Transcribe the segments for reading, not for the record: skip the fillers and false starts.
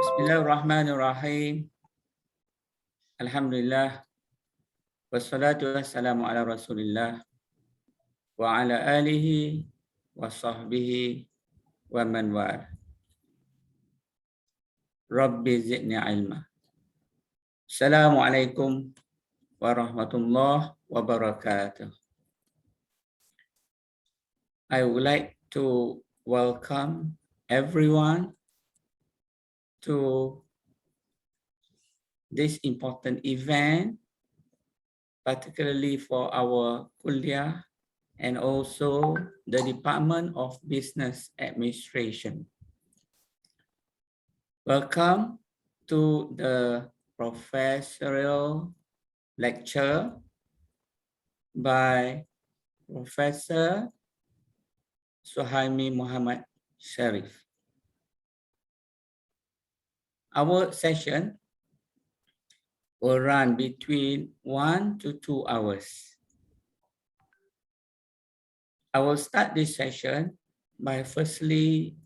Bismillahirrahmanirrahim. Alhamdulillah. Wassalatu wassalamu ala rasulillah. Wa ala alihi wa sahbihi wa man wal. Rabbi zidni ilma. Assalamualaikum warahmatullahi wabarakatuh. I would like to welcome everyone to this important event, particularly for our kuliah and also the Department of Business Administration. Welcome to the Professorial lecture by Professor Suhaimi Muhammad Sharif. Our session will run between 1 to 2 hours. I will start this session by firstly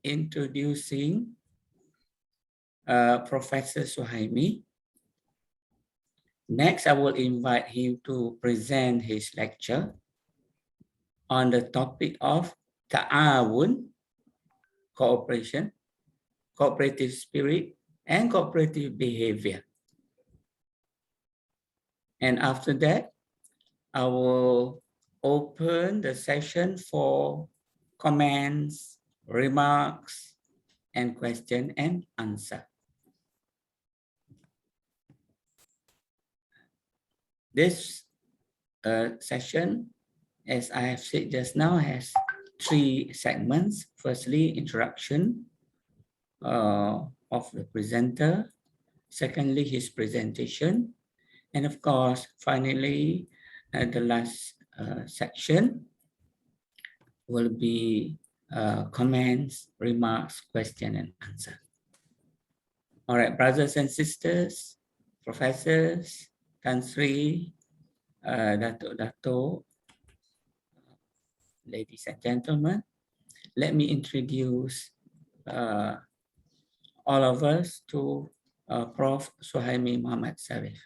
introducing Professor Suhaimi. Next, I will invite him to present his lecture on the topic of ta'awun, cooperation, cooperative spirit, and cooperative behavior. And after that, I will open the session for comments, remarks, and question and answer. This session, as I have said just now, has 3 segments. Firstly, introduction of the presenter. Secondly, his presentation. And of course, finally, the last section will be comments, remarks, question and answer. All right, brothers and sisters, professors, Tan Sri, Dato, ladies and gentlemen, let me introduce all of us to Prof. Suhaimi Muhammad Sharif.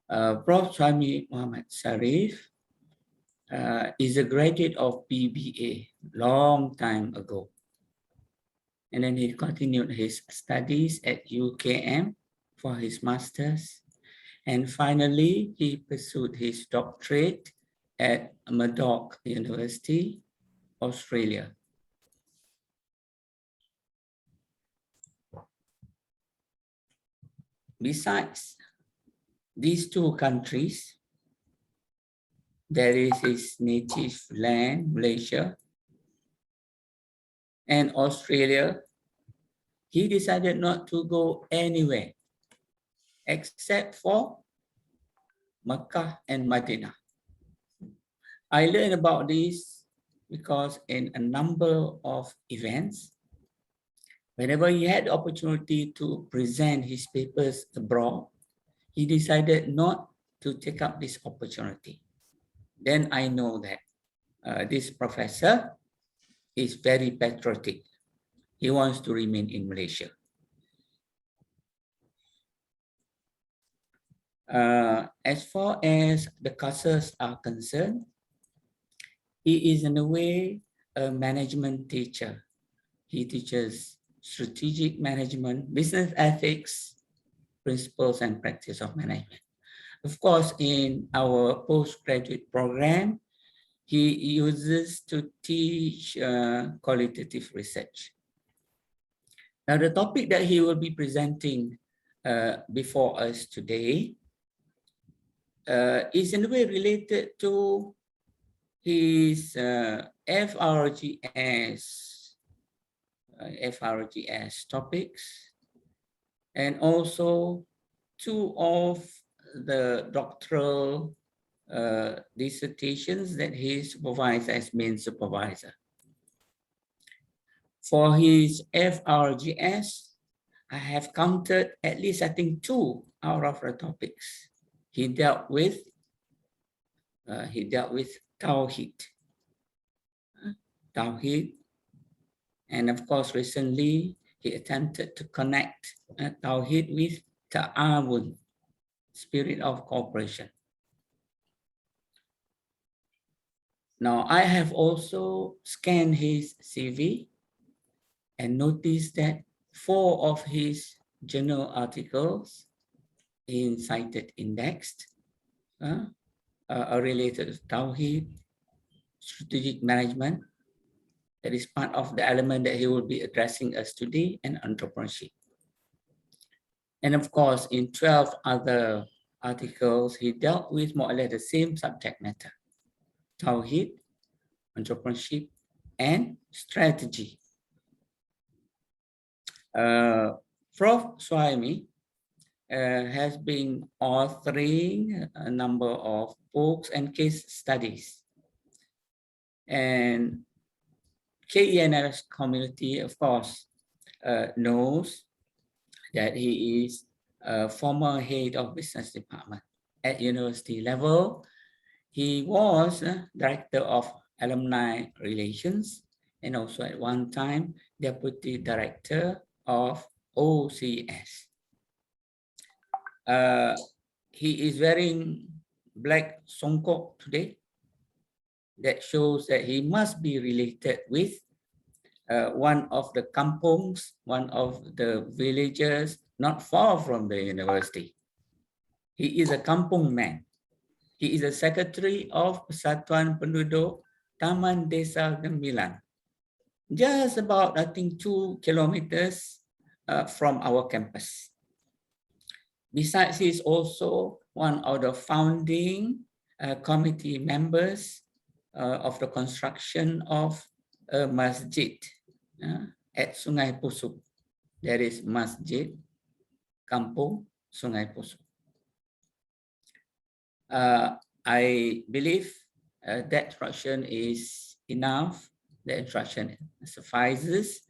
Prof. Suhaimi Muhammad Sharif is a graduate of BBA long time ago. And then he continued his studies at UKM for his master's. And finally, he pursued his doctorate at Murdoch University, Australia. Besides these 2 countries, there is his native land, Malaysia, and Australia. He decided not to go anywhere except for Mecca and Medina. I learned about this because in a number of events, whenever he had the opportunity to present his papers abroad, he decided not to take up this opportunity. Then I know that this professor is very patriotic. He wants to remain in Malaysia. As far as the courses are concerned, he is in a way a management teacher. He teaches strategic management, business ethics, principles and practice of management. Of course, in our postgraduate program, he uses to teach qualitative research. Now, the topic that he will be presenting before us today is in a way related to his FRGS topics, and also 2 of the doctoral dissertations that he supervised as main supervisor. For his FRGS, I have counted at least, I think, 2 out of the topics. He dealt with Tawhid. And of course, recently he attempted to connect Tawhid with Ta'awun, spirit of cooperation. Now, I have also scanned his CV and noticed that 4 of his journal articles in cited indexed are related to Tawhid, strategic management. That is part of the element that he will be addressing us today, and entrepreneurship. And of course, in 12 other articles, he dealt with more or less the same subject matter: Tawhid, entrepreneurship, and strategy. Prof. Suhaimi has been authoring a number of books and case studies. And KENMS community, of course, knows that he is a former head of business department at university level. He was director of alumni relations and also at one time deputy director of OCS. He is wearing black songkok today. That shows that he must be related with one of the kampungs, one of the villages not far from the university. He is a kampung man. He is a secretary of Persatuan Penduduk Taman Desa Gembilan, just about, I think, 2 kilometers from our campus. Besides, he is also one of the founding committee members of the construction of a masjid at Sungai Pusuk. There is Masjid Kampung Sungai Pusuk. I believe that introduction is enough. The introduction suffices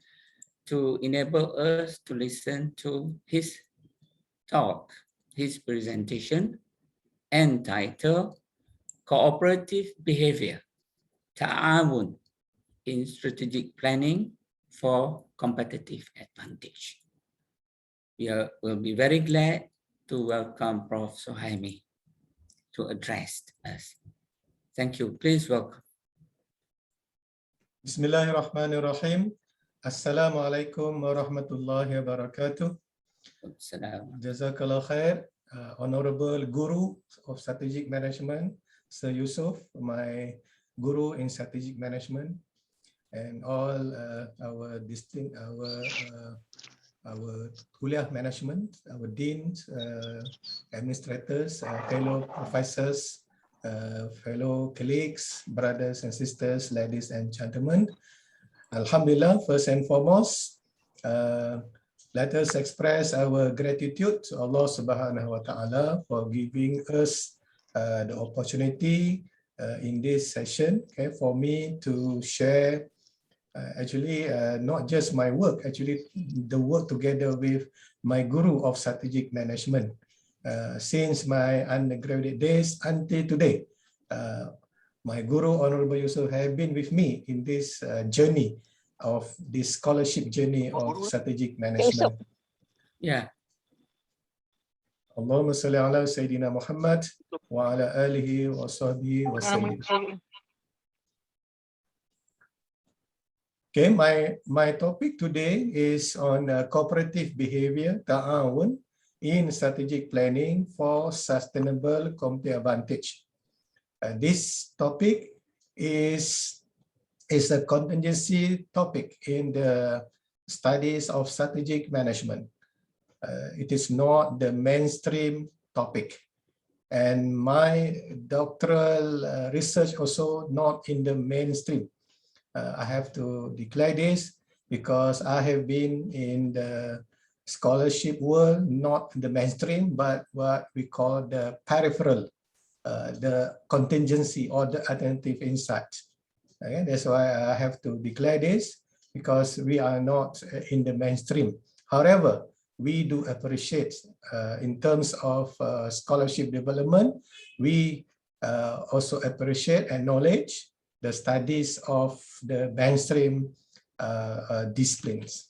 to enable us to listen to his talk, his presentation, entitled Cooperative Behaviour, Ta'awun in Strategic Planning for Competitive Advantage. We'll be very glad to welcome Prof. Suhaimi to address us. Thank you. Please welcome. Bismillahirrahmanirrahim. Assalamualaikum warahmatullahi wabarakatuh. Jazakallah khair, Honorable Guru of Strategic Management, Sir Yusuf, my Guru in Strategic Management, and all our kuliah management, our deans, administrators, fellow professors, fellow colleagues, brothers and sisters, ladies and gentlemen. Alhamdulillah, first and foremost, let us express our gratitude to Allah Subhanahu wa Ta'ala for giving us the opportunity in this session, okay, for me to share not just my work, actually the work together with my Guru of Strategic Management since my undergraduate days until today. My Guru, Honorable Yusuf, have been with me in this journey of this scholarship journey of strategic management. Yeah. Allahumma salli ala Sayyidina Muhammad wa ala alihi wa sahbihi wa sallim. Okay, my topic today is on cooperative behavior, ta'awun, in strategic planning for sustainable competitive advantage. This topic is a contingency topic in the studies of strategic management. It is not the mainstream topic. And my doctoral research also not in the mainstream. I have to declare this because I have been in the scholarship world, not the mainstream, but what we call the peripheral, the contingency or the alternative insight. Okay, that's why I have to declare this, because we are not in the mainstream. However, we do appreciate in terms of scholarship development, we also appreciate and acknowledge the studies of the mainstream disciplines.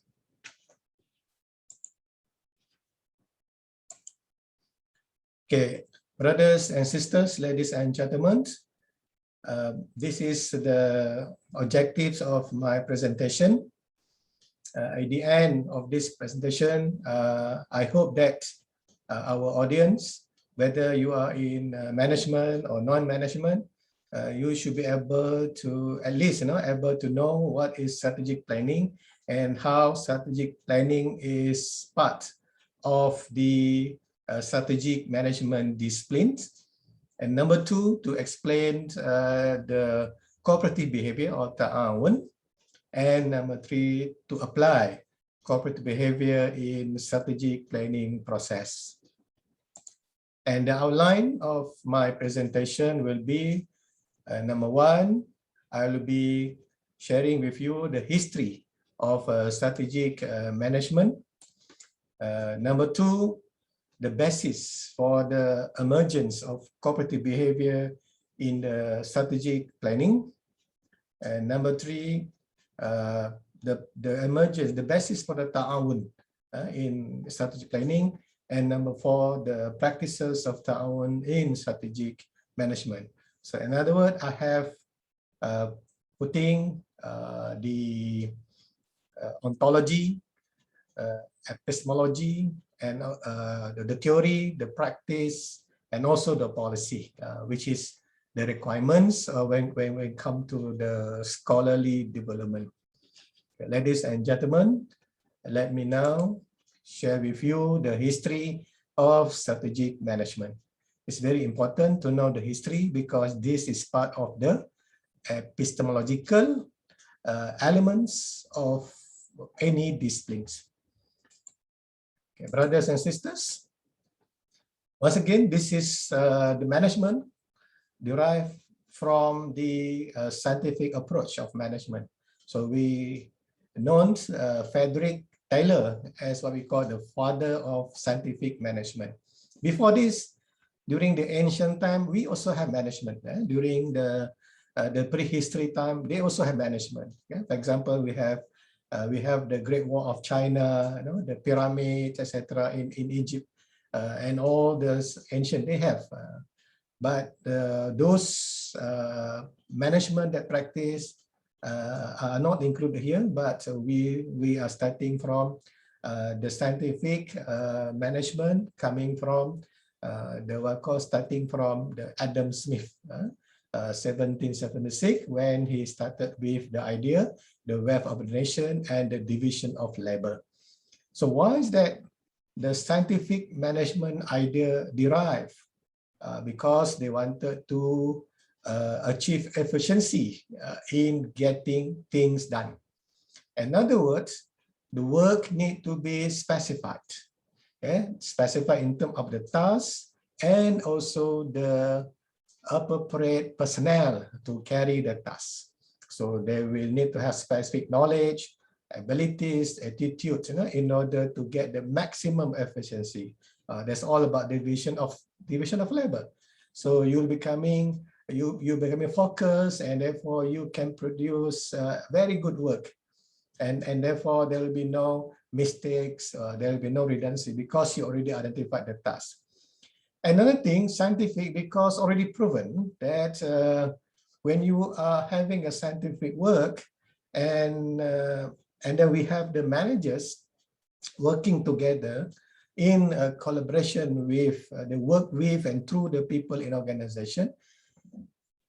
Okay, brothers and sisters, ladies and gentlemen, this is the objectives of my presentation. At the end of this presentation, I hope that our audience, whether you are in management or non-management, you should be able to at least able to know what is strategic planning and how strategic planning is part of the strategic management disciplines. And number two, to explain the cooperative behavior or ta'awun. And number three, to apply cooperative behavior in strategic planning process. And the outline of my presentation will be, number one, I will be sharing with you the history of strategic management. Number two, the basis for the emergence of cooperative behavior in the strategic planning. And number three, the emergence, the basis for the ta'awun in strategic planning. And number four, the practices of ta'awun in strategic management. So in other words, I have putting the ontology, epistemology, and the theory, the practice, and also the policy, which is the requirements when we come to the scholarly development. Okay, ladies and gentlemen, let me now share with you the history of strategic management. It's very important to know the history because this is part of the epistemological elements of any disciplines. Okay, brothers and sisters, once again, this is the management derived from the scientific approach of management. So we known Frederick Taylor as what we call the father of scientific management. Before this, during the ancient time, we also have management. During the prehistory time, they also have management. Okay? For example, we have the Great Wall of China, the pyramids, etc. in Egypt, and all those ancient they have. But those management that practice are not included here, but we are starting from the scientific management coming from the what called starting from the Adam Smith, 1776, when he started with the idea, the wealth of the nation and the division of labor. So why is that the scientific management idea derived? Because they wanted to achieve efficiency in getting things done. In other words, the work need to be specified. Okay? Specified in terms of the task and also the appropriate personnel to carry the task. So they will need to have specific knowledge, abilities, attitudes, in order to get the maximum efficiency. That's all about division of labor. So you're becoming focused, and therefore you can produce very good work, and therefore there will be no mistakes, there will be no redundancy because you already identified the task. Another thing, scientific, because already proven that when you are having a scientific work, and then we have the managers working together in collaboration with the work with and through the people in organization,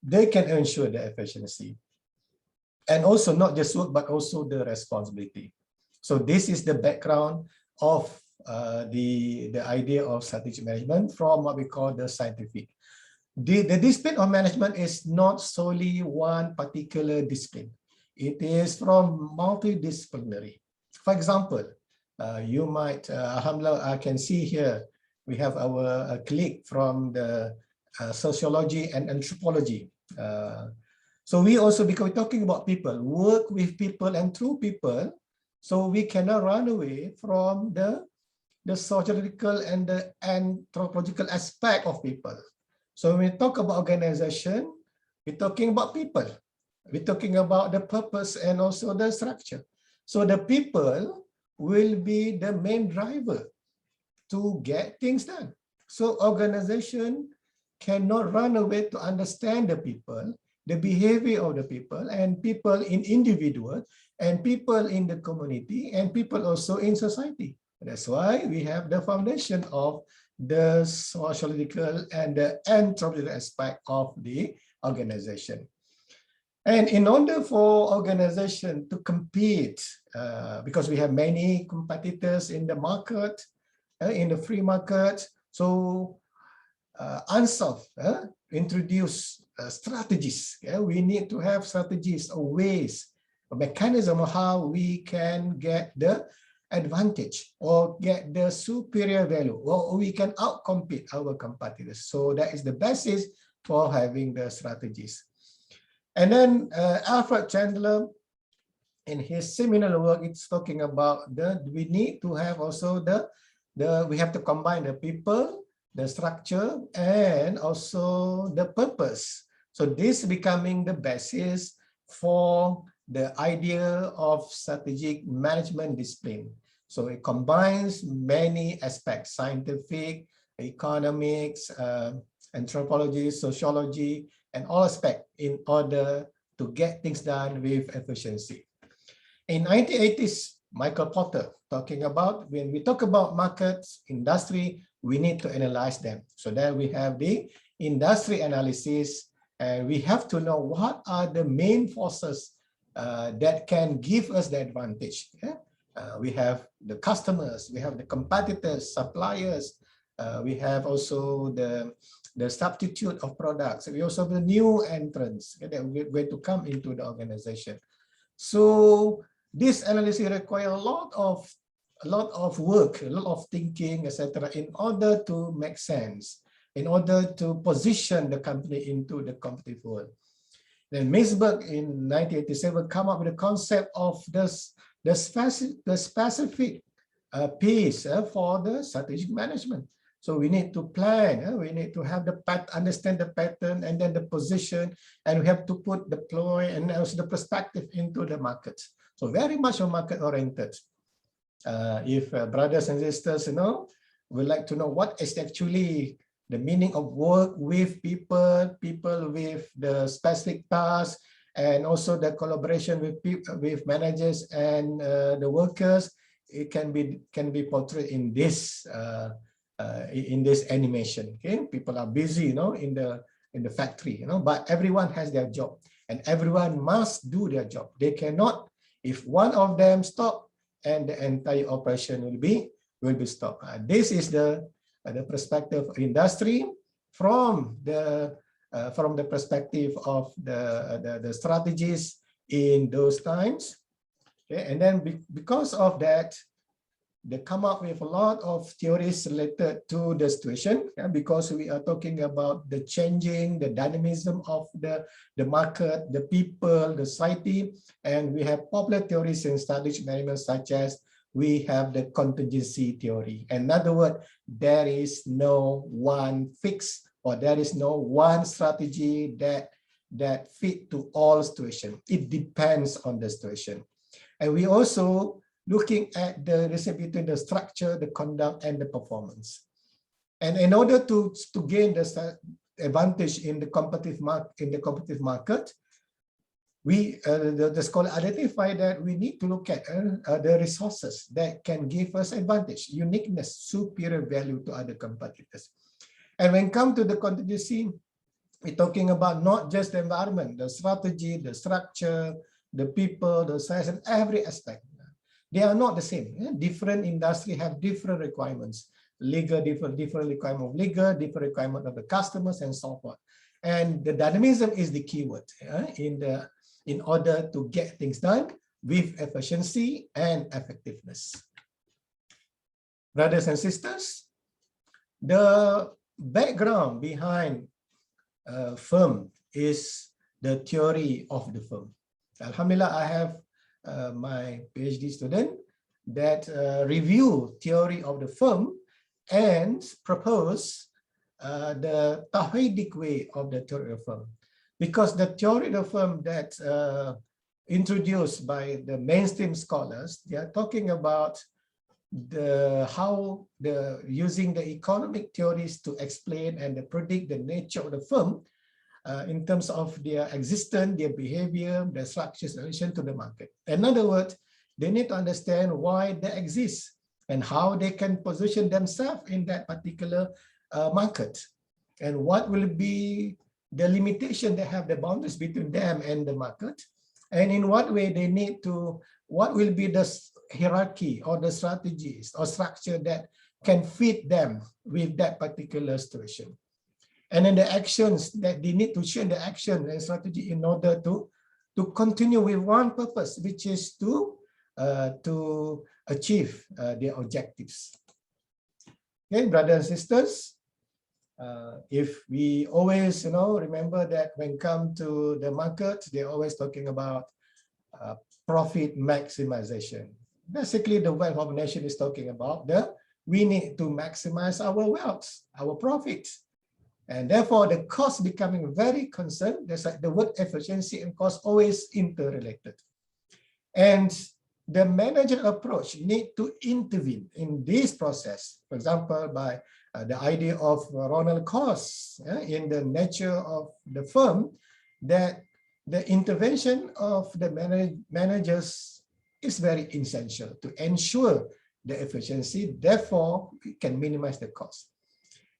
they can ensure the efficiency. And also not just work, but also the responsibility. So this is the background of the idea of strategic management from what we call the scientific. The discipline of management is not solely one particular discipline. It is from multidisciplinary. For example, you might, alhamdulillah, I can see here, we have our colleague from the sociology and anthropology. So we also, because we're talking about people, work with people and through people, so we cannot run away from the sociological and the anthropological aspect of people. So when we talk about organization, we're talking about people. We're talking about the purpose and also the structure. So the people will be the main driver to get things done. So organization cannot run away to understand the people, the behavior of the people, and people in individual, and people in the community, and people also in society. That's why we have the foundation of the sociological and the anthropological aspect of the organization. And in order for organization to compete, because we have many competitors in the market, in the free market, so UNSOF introduce strategies. We need to have strategies or ways, a mechanism of how we can get the advantage or get the superior value, or we can outcompete our competitors. So that is the basis for having the strategies. And then Alfred Chandler, in his seminal work, it's talking about we need to have also we have to combine the people, the structure, and also the purpose. So this becoming the basis for the idea of strategic management discipline. So it combines many aspects: scientific, economics, anthropology, sociology, and all aspects in order to get things done with efficiency. In 1980s, Michael Porter talking about, when we talk about markets, industry, we need to analyze them. So then we have the industry analysis, and we have to know what are the main forces that can give us the advantage. We have the customers, we have the competitors, suppliers, we have also the substitute of products. We also have the new entrants that are going to come into the organization. So this analysis requires a lot of work, a lot of thinking, etc., in order to make sense, in order to position the company into the competitive world. Then Meisberg in 1987 come up with the concept of the specific piece for the strategic management. So we need to plan, we need to have understand the pattern, and then the position, and we have to deploy, and also the perspective into the market. So very much market oriented. If brothers and sisters, would like to know what is actually the meaning of work with people with the specific tasks, and also the collaboration with managers and the workers, it can be portrayed in this animation. Okay, people are busy, in the factory, but everyone has their job, and everyone must do their job. They cannot, if one of them stop, and the entire operation will be stopped. This is the perspective of industry from the perspective of the strategies in those times. Okay, and then because of that, they come up with a lot of theories related to the situation, because we are talking about the changing, the dynamism of the market, the people, the society, and we have popular theories in strategic management, such as we have the contingency theory. In other words, there is no one fix, or there is no one strategy that fit to all situations. It depends on the situation. And we also looking at the relationship between the structure, the conduct, and the performance. And in order to gain the advantage in the competitive market, the scholar identify that we need to look at the resources that can give us advantage, uniqueness, superior value to other competitors. And when it comes to the contingency, we're talking about not just the environment, the strategy, the structure, the people, the size, and every aspect. They are not the same. Different industry have different requirements. Legal, different requirement of legal, different requirement of the customers, and so forth. And the dynamism is the keyword in order to get things done with efficiency and effectiveness. Brothers and sisters, the background behind firm is the theory of the firm. Alhamdulillah, I have my PhD student that review theory of the firm and propose the Tawhidic way of the theory of the firm. Because the theory of the firm that introduced by the mainstream scholars, they are talking about using the economic theories to explain and predict the nature of the firm in terms of their existence, their behavior, their structures in relation to the market. In other words, they need to understand why they exist and how they can position themselves in that particular market, and what will be the limitation they have, the boundaries between them and the market, and in what way they need to, what will be the hierarchy or the strategies or structure that can fit them with that particular situation. And then the actions that they need to change the action and strategy in order to continue with one purpose, which is to achieve their objectives. Okay, brothers and sisters, if we always, remember that when come to the market, they're always talking about profit maximization. Basically, the wealth of nation is talking about we need to maximize our wealth, our profits. And therefore, the cost becoming very concerned. There's like the word efficiency and cost always interrelated. And the managerial approach need to intervene in this process. For example, by the idea of Ronald costs in the nature of the firm, that the intervention of the managers is very essential to ensure the efficiency. Therefore, we can minimize the cost.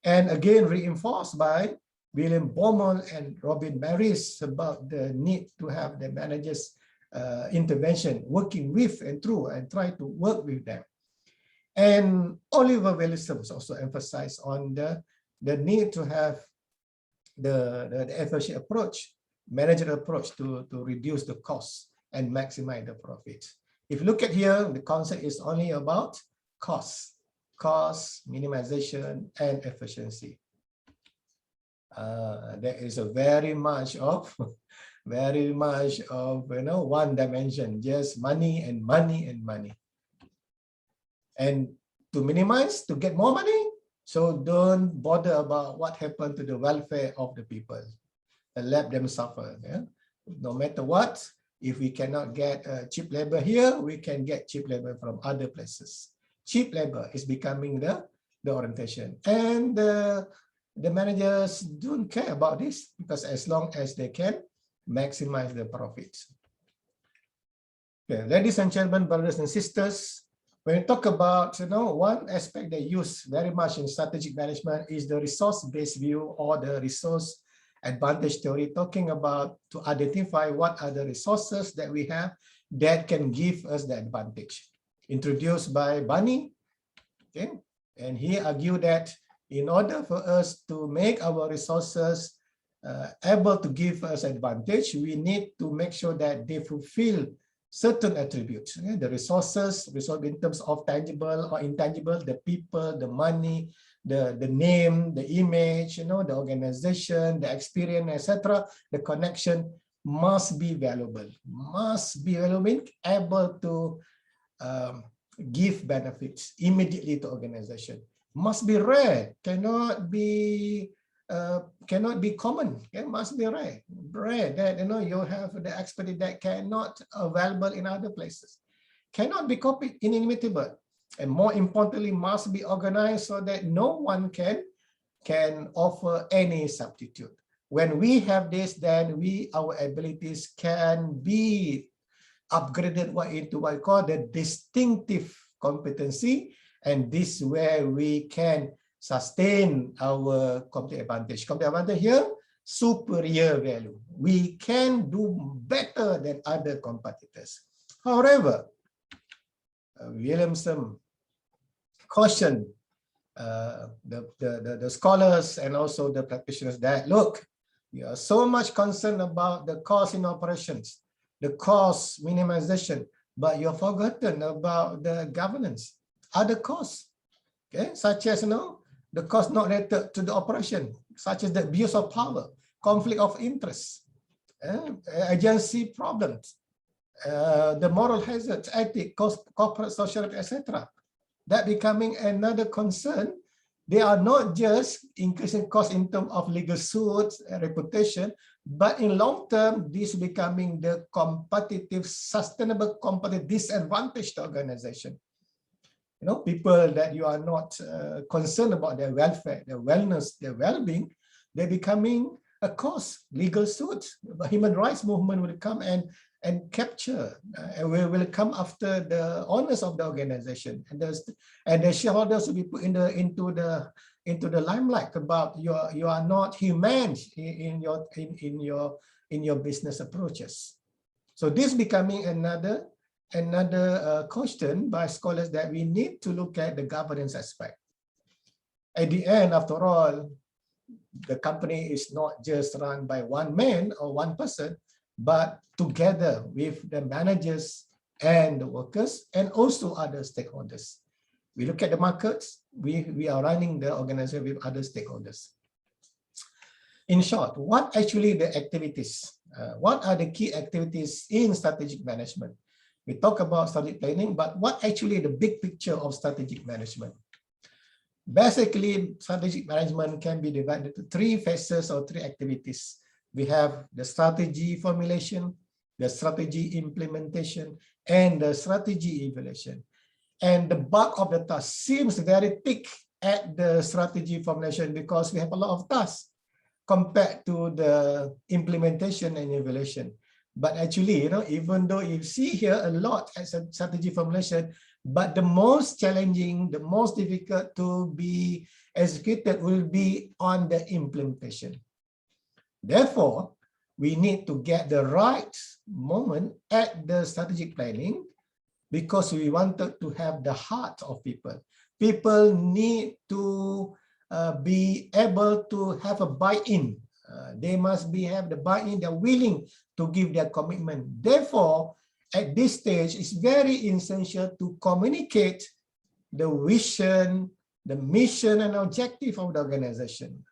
And again, reinforced by William Baumol and Robin Maris about the need to have the managers intervention, working with and through and try to work with them. And Oliver Wellison also emphasized on the need to have the efficient approach, managerial approach to reduce the costs and maximize the profits. If you look at here, the concept is only about cost minimization and efficiency. There is a very much of one dimension, just money and money and money. And to minimize, to get more money, so don't bother about what happened to the welfare of the people and let them suffer. Yeah? No matter what, if we cannot get cheap labor here, we can get cheap labor from other places. Cheap labor is becoming the orientation. And the managers don't care about this, because as long as they can maximize the profits. Okay, ladies and gentlemen, brothers and sisters, when we talk about, one aspect they use very much in strategic management is the resource-based view or the resource advantage theory, talking about to identify what are the resources that we have that can give us the advantage. Introduced by Bunny, okay, and he argued that in order for us to make our resources able to give us advantage, we need to make sure that they fulfill certain attributes. Okay? The resources in terms of tangible or intangible, the people, the money, the name, the image, the organization, the experience, etc. The connection must be valuable. Must be valuable, able to give benefits immediately to organization. Must be rare, cannot be common. It must be rare that you have the expertise that cannot available in other places. Cannot be copied, inimitable, and more importantly, must be organized so that no one can offer any substitute. When we have this, then our abilities can be upgraded into what we call the distinctive competency, and this is where we can sustain our competitive advantage. Competitive advantage here, superior value. We can do better than other competitors. However, Williamson cautioned the scholars and also the practitioners that, look, you are so much concerned about the cost in operations, the cost minimization, but you're forgotten about the governance, other costs, okay, such as the cost not related to the operation, such as the abuse of power, conflict of interest, agency problems, the moral hazards, ethics, corporate social, etc. That becoming another concern. They are not just increasing costs in terms of legal suits, reputation, but in long term, this becoming the competitive, sustainable competitive disadvantage to organization. people that you are not concerned about their welfare, their wellness, their well-being, they're becoming a cause, legal suits. The human rights movement will come and capture, and will come after the owners of the organization, and the shareholders will be put into the limelight about you are not humane in your business approaches. So this becoming another question by scholars that we need to look at the governance aspect. At the end, after all, the company is not just run by one man or one person, but together with the managers and the workers and also other stakeholders. We look at the markets, we are running the organization with other stakeholders. In short, what actually the activities? What are the key activities in strategic management? We talk about strategic planning, but what actually the big picture of strategic management? Basically, strategic management can be divided into three phases or three activities. We have the strategy formulation, the strategy implementation, and the strategy evaluation. And the bulk of the task seems very thick at the strategy formulation because we have a lot of tasks compared to the implementation and evaluation. But actually, even though you see here a lot as a strategy formulation, but the most challenging, the most difficult to be executed will be on the implementation. Therefore, we need to get the right moment at the strategic planning because we wanted to have the heart of people. People need to be able to have a buy-in. They must have the buy-in, they're willing to give their commitment. Therefore, at this stage, it's very essential to communicate the vision, the mission and objective of the organization.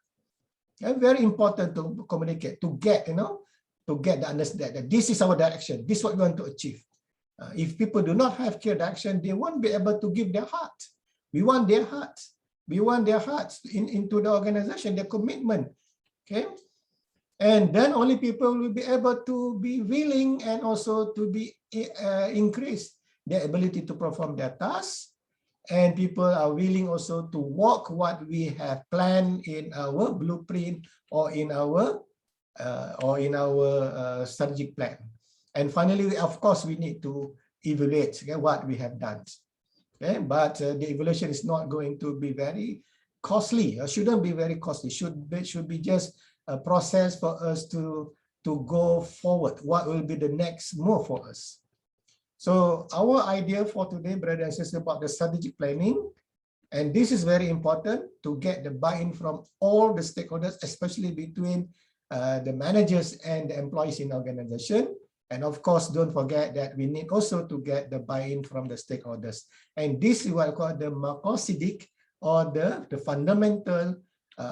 Very important to communicate, to get the understanding that this is our direction, this is what we want to achieve. If people do not have clear direction, they won't be able to give their heart. We want their hearts. We want their hearts into the organization, their commitment. Okay. And then only people will be able to be willing and also to be increase their ability to perform their tasks. And people are willing also to walk what we have planned in our blueprint or in our strategic plan. And finally, of course, we need to evaluate what we have done. Okay, but the evaluation is not going to be very costly. Or shouldn't be very costly. Should be just a process for us to go forward. What will be the next move for us? So our idea for today, brothers and sisters, about the strategic planning, and this is very important to get the buy-in from all the stakeholders, especially between the managers and the employees in the organization. And of course, don't forget that we need also to get the buy-in from the stakeholders. And this is what I call the Marcosidic, or the fundamental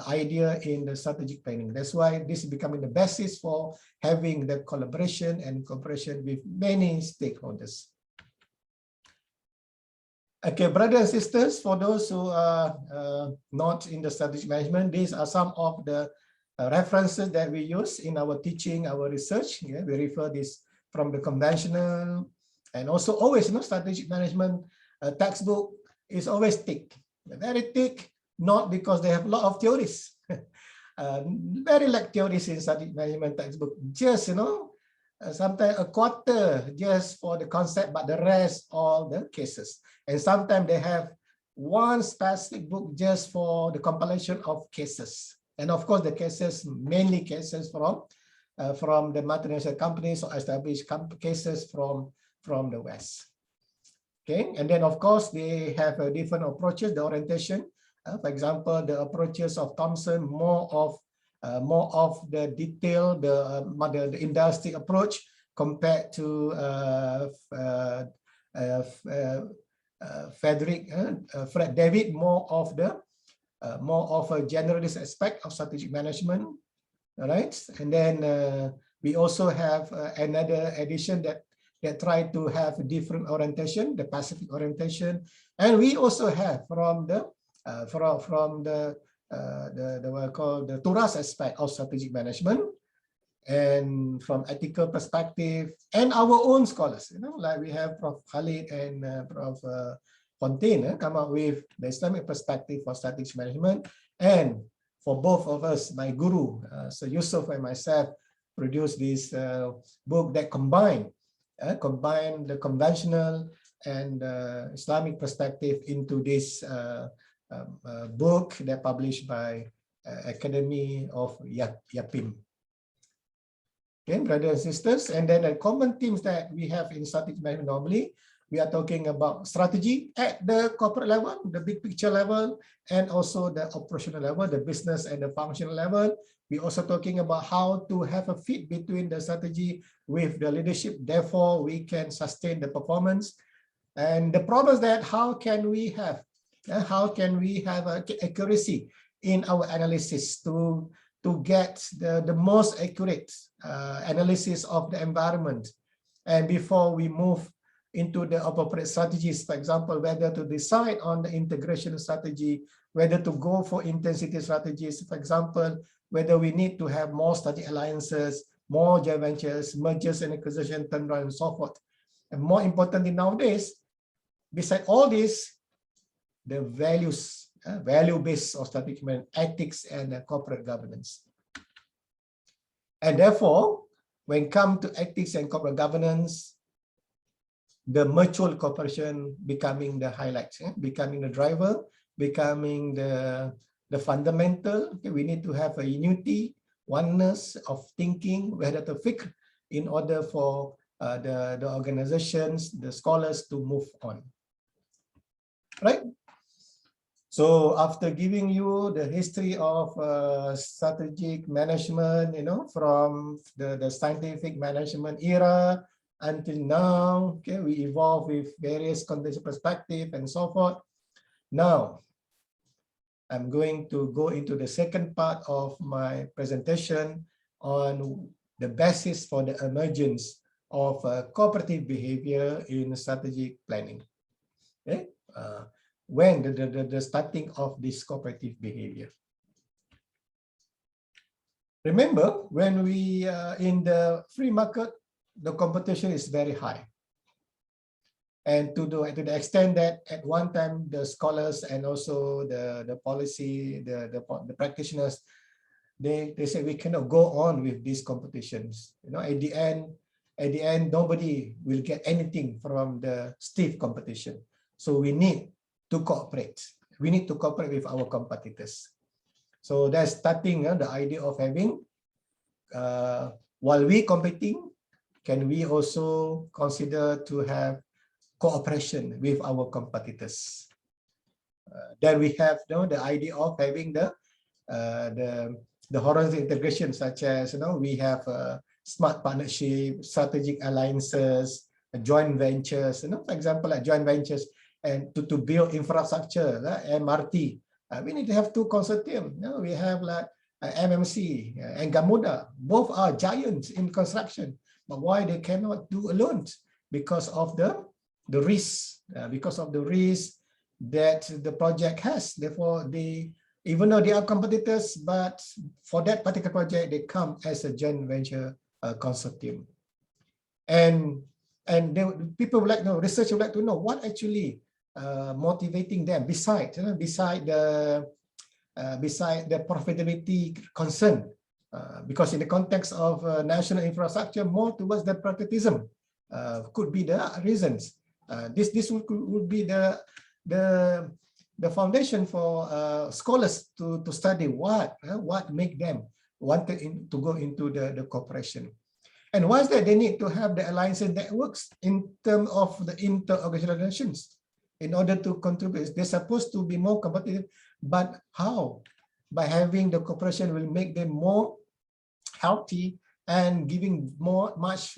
idea in the strategic planning. That's why this is becoming the basis for having the collaboration and cooperation with many stakeholders. Okay, brothers and sisters, for those who are not in the strategic management, these are some of the references that we use in our teaching, our research. Yeah, we refer this from the conventional, and also always, strategic management textbook is always thick, very thick. Not because they have a lot of theories, very lack theories in strategic management textbook. Just, sometimes a quarter just for the concept, but the rest all the cases. And sometimes they have one specific book just for the compilation of cases. And of course, the cases, mainly cases from the multinational companies or established cases from the West. Okay, and then of course they have different approaches, the orientation. For example, the approaches of Thompson, more of the detail, the industry approach compared to Fred David, more of a generalist aspect of strategic management. All right, and then we also have another edition that try to have a different orientation, the Pacific orientation, and we also have from the what I call the Turas aspect of strategic management, and from ethical perspective, and our own scholars, like we have Prof. Khalid and Prof. Fontaine come up with the Islamic perspective for strategic management, and for both of us, my guru, Sir Yusuf and myself, produced this book that combine the conventional and Islamic perspective into this book that published by Academy of Yapim. Okay, brothers and sisters, and then the common themes that we have in strategic management normally, we are talking about strategy at the corporate level, the big picture level, and also the operational level, the business and the functional level. We're also talking about how to have a fit between the strategy with the leadership. Therefore, we can sustain the performance. And the problem is that how can we have accuracy in our analysis to get the most accurate analysis of the environment. And before we move into the appropriate strategies, for example, whether to decide on the integration strategy, whether to go for intensity strategies, for example, whether we need to have more strategic alliances, more joint ventures, mergers and acquisition, turnaround, and so forth. And more importantly nowadays, beside all this, the values, value-based or strategic management, ethics and corporate governance. And therefore, when it comes to ethics and corporate governance, the mutual cooperation becoming the highlight, becoming the driver, becoming the fundamental. Okay, we need to have a unity, oneness of thinking, whether to fikr, in order for the organizations, the scholars to move on. Right? So after giving you the history of strategic management, from the scientific management era until now, okay, we evolve with various contextual perspective and so forth. Now, I'm going to go into the second part of my presentation on the basis for the emergence of cooperative behavior in strategic planning. Okay? When the starting of this cooperative behavior. Remember, when we in the free market, the competition is very high. And to the extent that at one time the scholars and also the policy, the practitioners, they say we cannot go on with these competitions. At the end, nobody will get anything from the stiff competition. So we need to cooperate. We need to cooperate with our competitors. So that's starting the idea of having, while we competing, can we also consider to have cooperation with our competitors? Then we have the idea of having the horizontal integration, such as we have smart partnership, strategic alliances, joint ventures. For example, like joint ventures and to build infrastructure, MRT. We need to have two consortium. We have like MMC and Gamuda. Both are giants in construction. But why they cannot do alone? Because of the risk, that the project has. Therefore, even though they are competitors, but for that particular project, they come as a joint venture consortium. And people would like to know, researchers would like to know what actually motivating them beside the profitability concern. Because in the context of national infrastructure, more towards the pragmatism could be the reasons. This would be the foundation for scholars to study what make them wanted to go into the cooperation. And once that they need to have the alliances networks in terms of the inter-organizations in order to contribute. They're supposed to be more competitive, but how? By having the cooperation will make them more healthy and giving much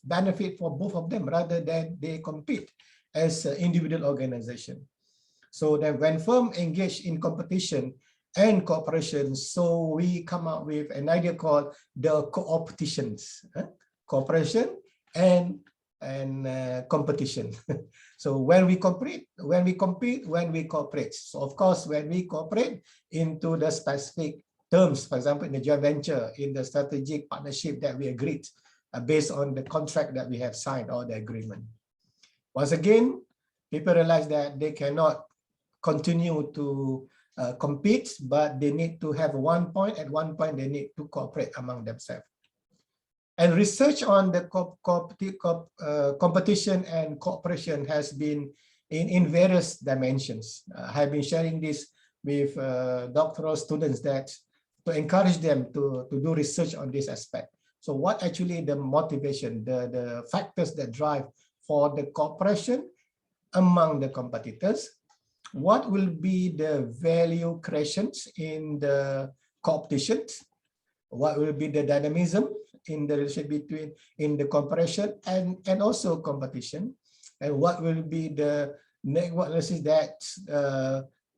benefit for both of them rather than they compete as an individual organization. So that when firms engage in competition and cooperation, so we come up with an idea called the co-opetitions, cooperation and competition. So when we compete, when we cooperate. So of course, when we cooperate into the specific terms, for example, in the joint venture, in the strategic partnership that we agreed based on the contract that we have signed or the agreement. Once again, people realize that they cannot continue to compete, but they need to have one point. At one point, they need to cooperate among themselves. And research on the competition and cooperation has been in various dimensions. I have been sharing this with doctoral students that to encourage them to do research on this aspect. So what actually the motivation, the factors that drive for the cooperation among the competitors? What will be the value creations in the competitions? What will be the dynamism in the relationship between in the cooperation and also competition? And what will be the network analysis that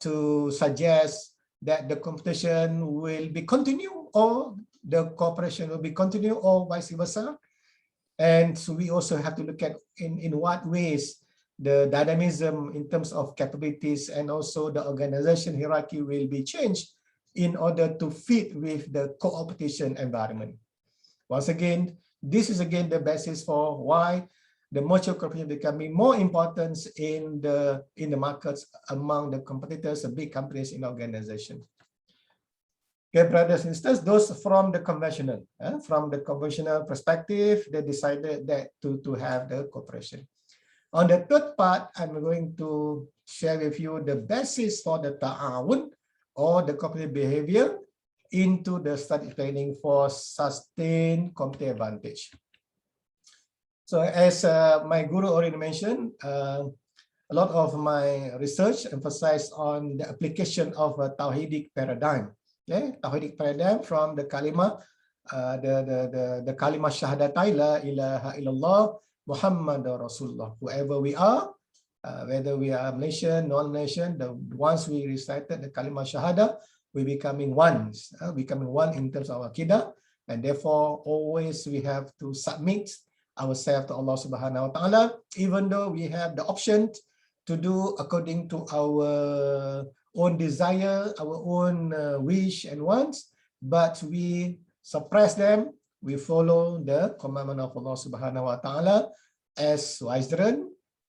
to suggest that the competition will be continue or the cooperation will be continue or vice versa? And so we also have to look at in what ways the dynamism in terms of capabilities and also the organization hierarchy will be changed in order to fit with the competition environment. Once again, this is again the basis for why the mutual cooperation becoming more important in the markets among the competitors, the big companies in organization. Okay, brothers and sisters, those from the conventional perspective, they decided that to have the cooperation. On the third part, I'm going to share with you the basis for the ta'awun or the cooperative behavior into the strategic planning for sustained competitive advantage. So as my guru already mentioned, a lot of my research emphasized on the application of a Tawhidic paradigm. Okay, Tawhidic paradigm from the kalima, the kalima shahadatai la ilaha illallah Muhammad Rasulullah. Whoever we are, whether we are Malaysian, non-nation, once we recited the kalima shahada, we becoming one in terms of akidah, and therefore always we have to submit ourselves to Allah Subhanahu wa Taala, even though we have the option to do according to our own desire, our own wish and wants, but we suppress them. We follow the commandment of Allah Subhanahu wa Taala as Viceroy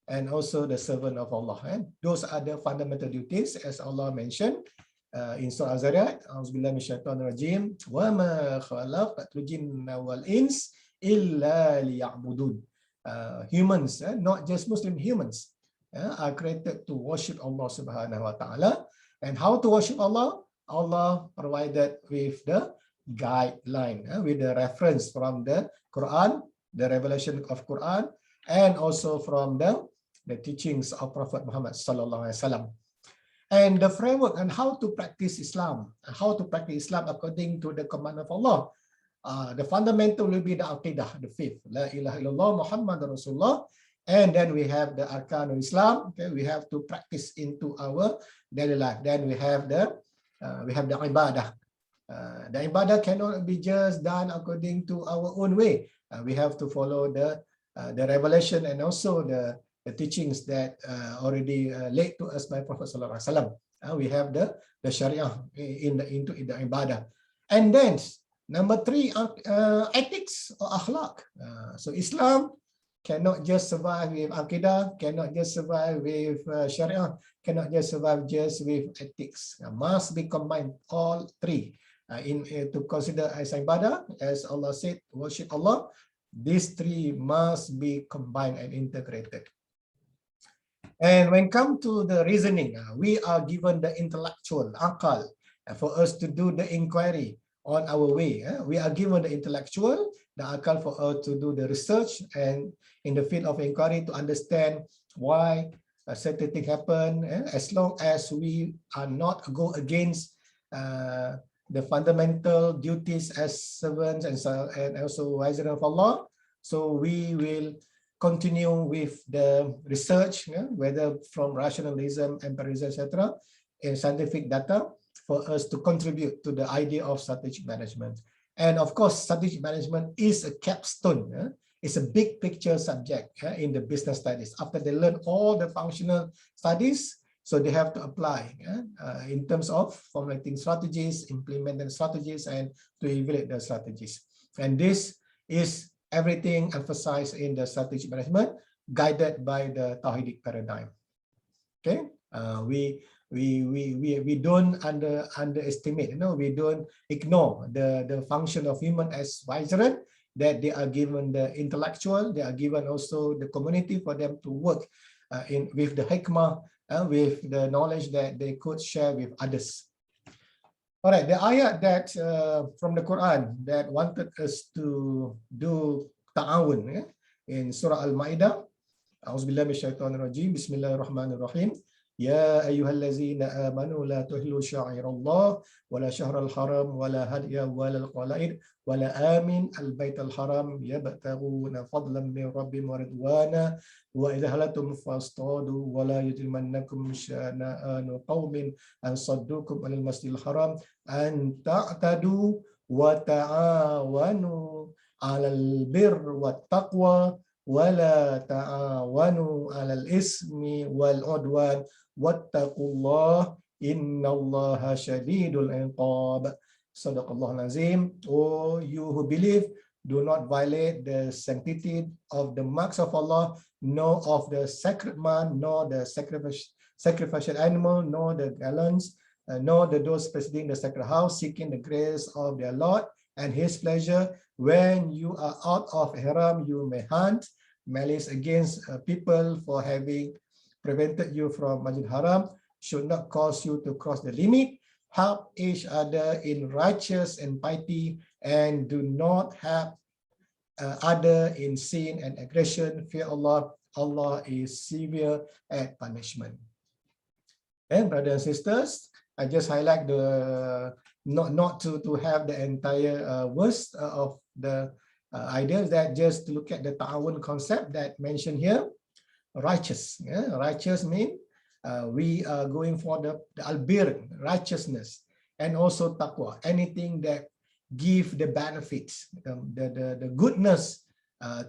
and also the servant of Allah. And those are the fundamental duties, as Allah mentioned in Surah Az-Zariyat. Auzubillahi minasyaitonir rajim. Wa ma khalaqtul jinna wal ins illa liya'budun. Humans, not just Muslim humans, are created to worship Allah Subhanahu wa Taala. And how to worship Allah? Allah provided with the guideline, with the reference from the Quran, the revelation of Quran, and also from the teachings of Prophet Muhammad sallallahu alaihi wasallam. And the framework and how to practice Islam, according to the command of Allah. The fundamental will be the aqidah, the faith, la ilaha illallah Muhammad Rasulullah. And then we have the arkan of Islam. Okay, we have to practice into our daily life. Then we have the ibadah. The ibadah cannot be just done according to our own way. We have to follow the revelation and also the teachings that already laid to us by Prophet Sallallahu Alaihi Wasallam. We have the Sharia into the ibadah. And then number 3, ethics or akhlaq. So Islam cannot just survive with aqidah, cannot just survive with Sharia, cannot just survive just with ethics. Must be combined, all 3. To consider as ibadah, as Allah said, worship Allah, these 3 must be combined and integrated. And when come to the reasoning, we are given the intellectual, akal, for us to do the inquiry on our way. We are given the intellectual, the akal for us to do the research and in the field of inquiry to understand why a certain thing happen, as long as we are not go against the fundamental duties as servants and also Viceroy of Allah. So we will continue with the research, whether from rationalism, empiricism, etc., and scientific data for us to contribute to the idea of strategic management. And of course, strategic management is a capstone. It's a big picture subject in the business studies. After they learn all the functional studies, so they have to apply in terms of formulating strategies, implementing strategies, and to evaluate the strategies. And this is everything emphasized in the strategic management, guided by the Tawhidic paradigm. Okay, we don't underestimate. We don't ignore the function of human as vicegerent, that they are given the intellectual, they are given also the community for them to work in with the hikmah, with the knowledge that they could share with others. All right, the ayat that from the Quran that wanted us to do ta'awun in Surah Al-Ma'idah. A'udzubillahi minasyaitonirrajim. Bismillahirrahmanirrahim. Ya ayyuhallazina amanu la tuhillu sya'irallah wala syahrul haram wala hadiya wala qala'id wala amin al-baital haram yabtaghuna fadlan min rabbihim wa ridwana wa idza halatum fastadu wala yajrimannakum syana'anu qaumin an saddukum 'anil masjidil haram an ta'tadu wa ta'awanu 'alal birri wat taqwa wala ta'awanu 'alal ismi wal 'udwan wattaqullah innallaha syadidul 'iqab. Sadaqallahul azim. Oh, you who believe, do not violate the sanctity of the marks of Allah, nor of the sacred man, nor the sacrificial animal, nor the gallons, nor the those preceding the sacred house, seeking the grace of their Lord and His pleasure. When you are out of Ihram, you may hunt malice against people for having prevented you from Masjid Haram, should not cause you to cross the limit. Help each other in righteous and piety, and do not help other in sin and aggression. Fear Allah. Allah is severe at punishment. And brothers and sisters, I just highlight the not to have the entire verse of the idea, that just to look at the ta'awun concept that mentioned here. Righteous, righteous mean we are going for the albir, righteousness, and also taqwa, anything that give the benefits, the goodness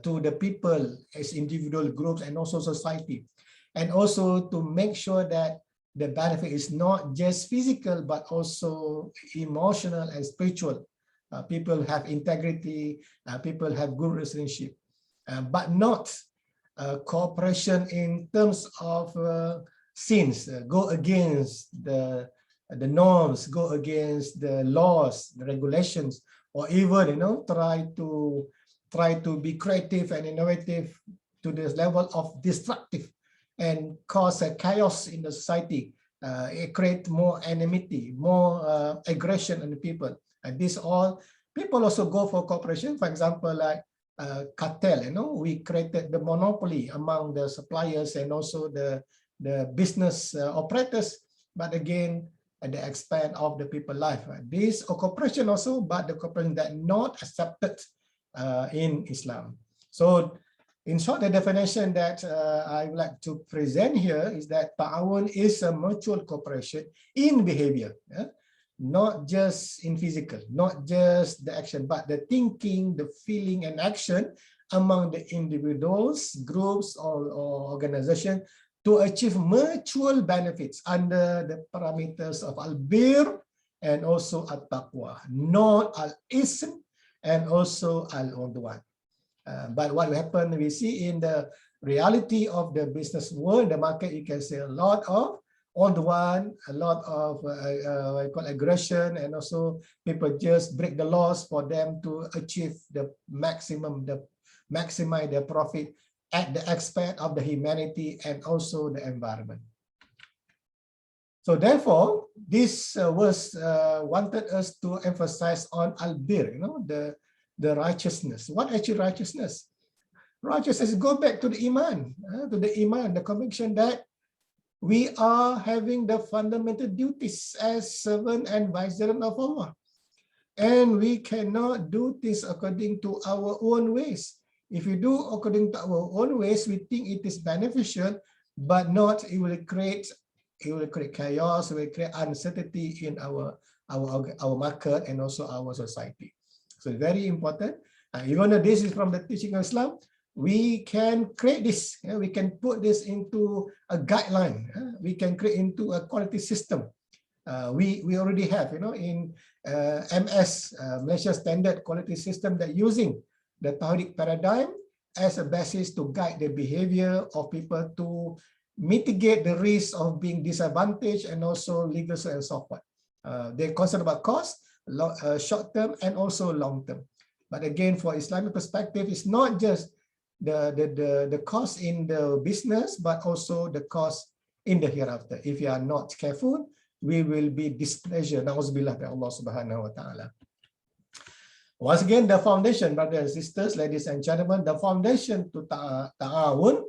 to the people as individual groups and also society, and also to make sure that the benefit is not just physical but also emotional and spiritual. People have integrity, people have good relationship, but not cooperation in terms of sins, go against the norms, go against the laws, the regulations, or even try to be creative and innovative to this level of destructive and cause a chaos in the society. It create more enmity, more aggression on the people. And this all people also go for cooperation. For example, like cartel, we created the monopoly among the suppliers and also the business operators, but again at the expense of the people life. This cooperation also, but the cooperation that not accepted in Islam. So in short, the definition that I would like to present here is that ta'awun is a mutual cooperation in behavior. Not just in physical, not just the action, but the thinking, the feeling and action among the individuals, groups or organizations to achieve mutual benefits under the parameters of al-bir and also at-taqwa, not al-ism and also al-udwan. But what happened, we see in the reality of the business world, the market, you can say a lot of udwan, a lot of what you call aggression, and also people just break the laws for them to achieve the maximum, maximize their profit at the expense of the humanity and also the environment. So therefore, this was wanted us to emphasize on al-bir, the righteousness. What actually righteousness? Righteousness go back to the iman, the conviction that we are having the fundamental duties as servant and vicegerent of Allah. And we cannot do this according to our own ways. If we do according to our own ways, we think it is beneficial, but not, it will create chaos, it will create uncertainty in our market and also our society. So very important. Even though this is from the teaching of Islam, we can create this, we can put this into a guideline, we can create into a quality system. We already have, in MS, Malaysia Standard Quality System, that using the Tawhid paradigm as a basis to guide the behavior of people to mitigate the risk of being disadvantaged and also legal and so forth. They're concerned about cost, short term and also long term. But again, for Islamic perspective, it's not just the cost in the business, but also the cost in the hereafter. If you are not careful, we will be displeasure, na'uzubillah, by Allah subhanahu wa ta'ala. Once again, the foundation, brothers and sisters, ladies and gentlemen, the foundation to ta'awun.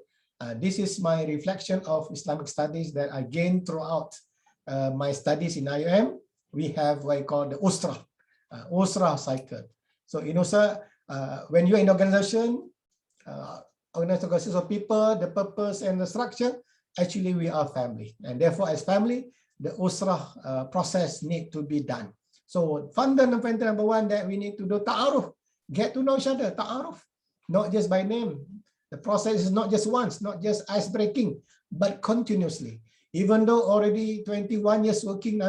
This is my reflection of Islamic studies that I gained throughout my studies in IUM. We have what I call the Usrah cycle. So, you know, sir, when you're in organization of people, the purpose and the structure, actually we are family. And therefore, as family, the Usrah process need to be done. So, fundamental number one that we need to do ta'aruf, get to know each other, ta'aruf, not just by name. The process is not just once, not just ice breaking, but continuously. Even though already 21 years working now,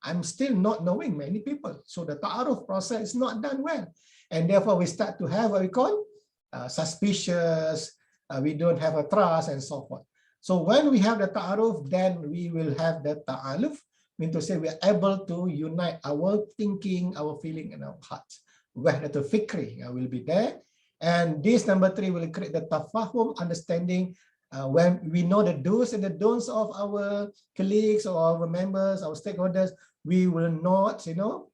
I'm still not knowing many people. So the ta'aruf process is not done well. And therefore we start to have what we call suspicious, we don't have a trust and so forth. So when we have the ta'aruf, then we will have the ta'aluf, mean to say we are able to unite our thinking, our feeling and our hearts. Wahdatul fikri will be there. And this number 3 will create the tafahum, understanding. When we know the do's and the don'ts of our colleagues or our members, our stakeholders, we will not,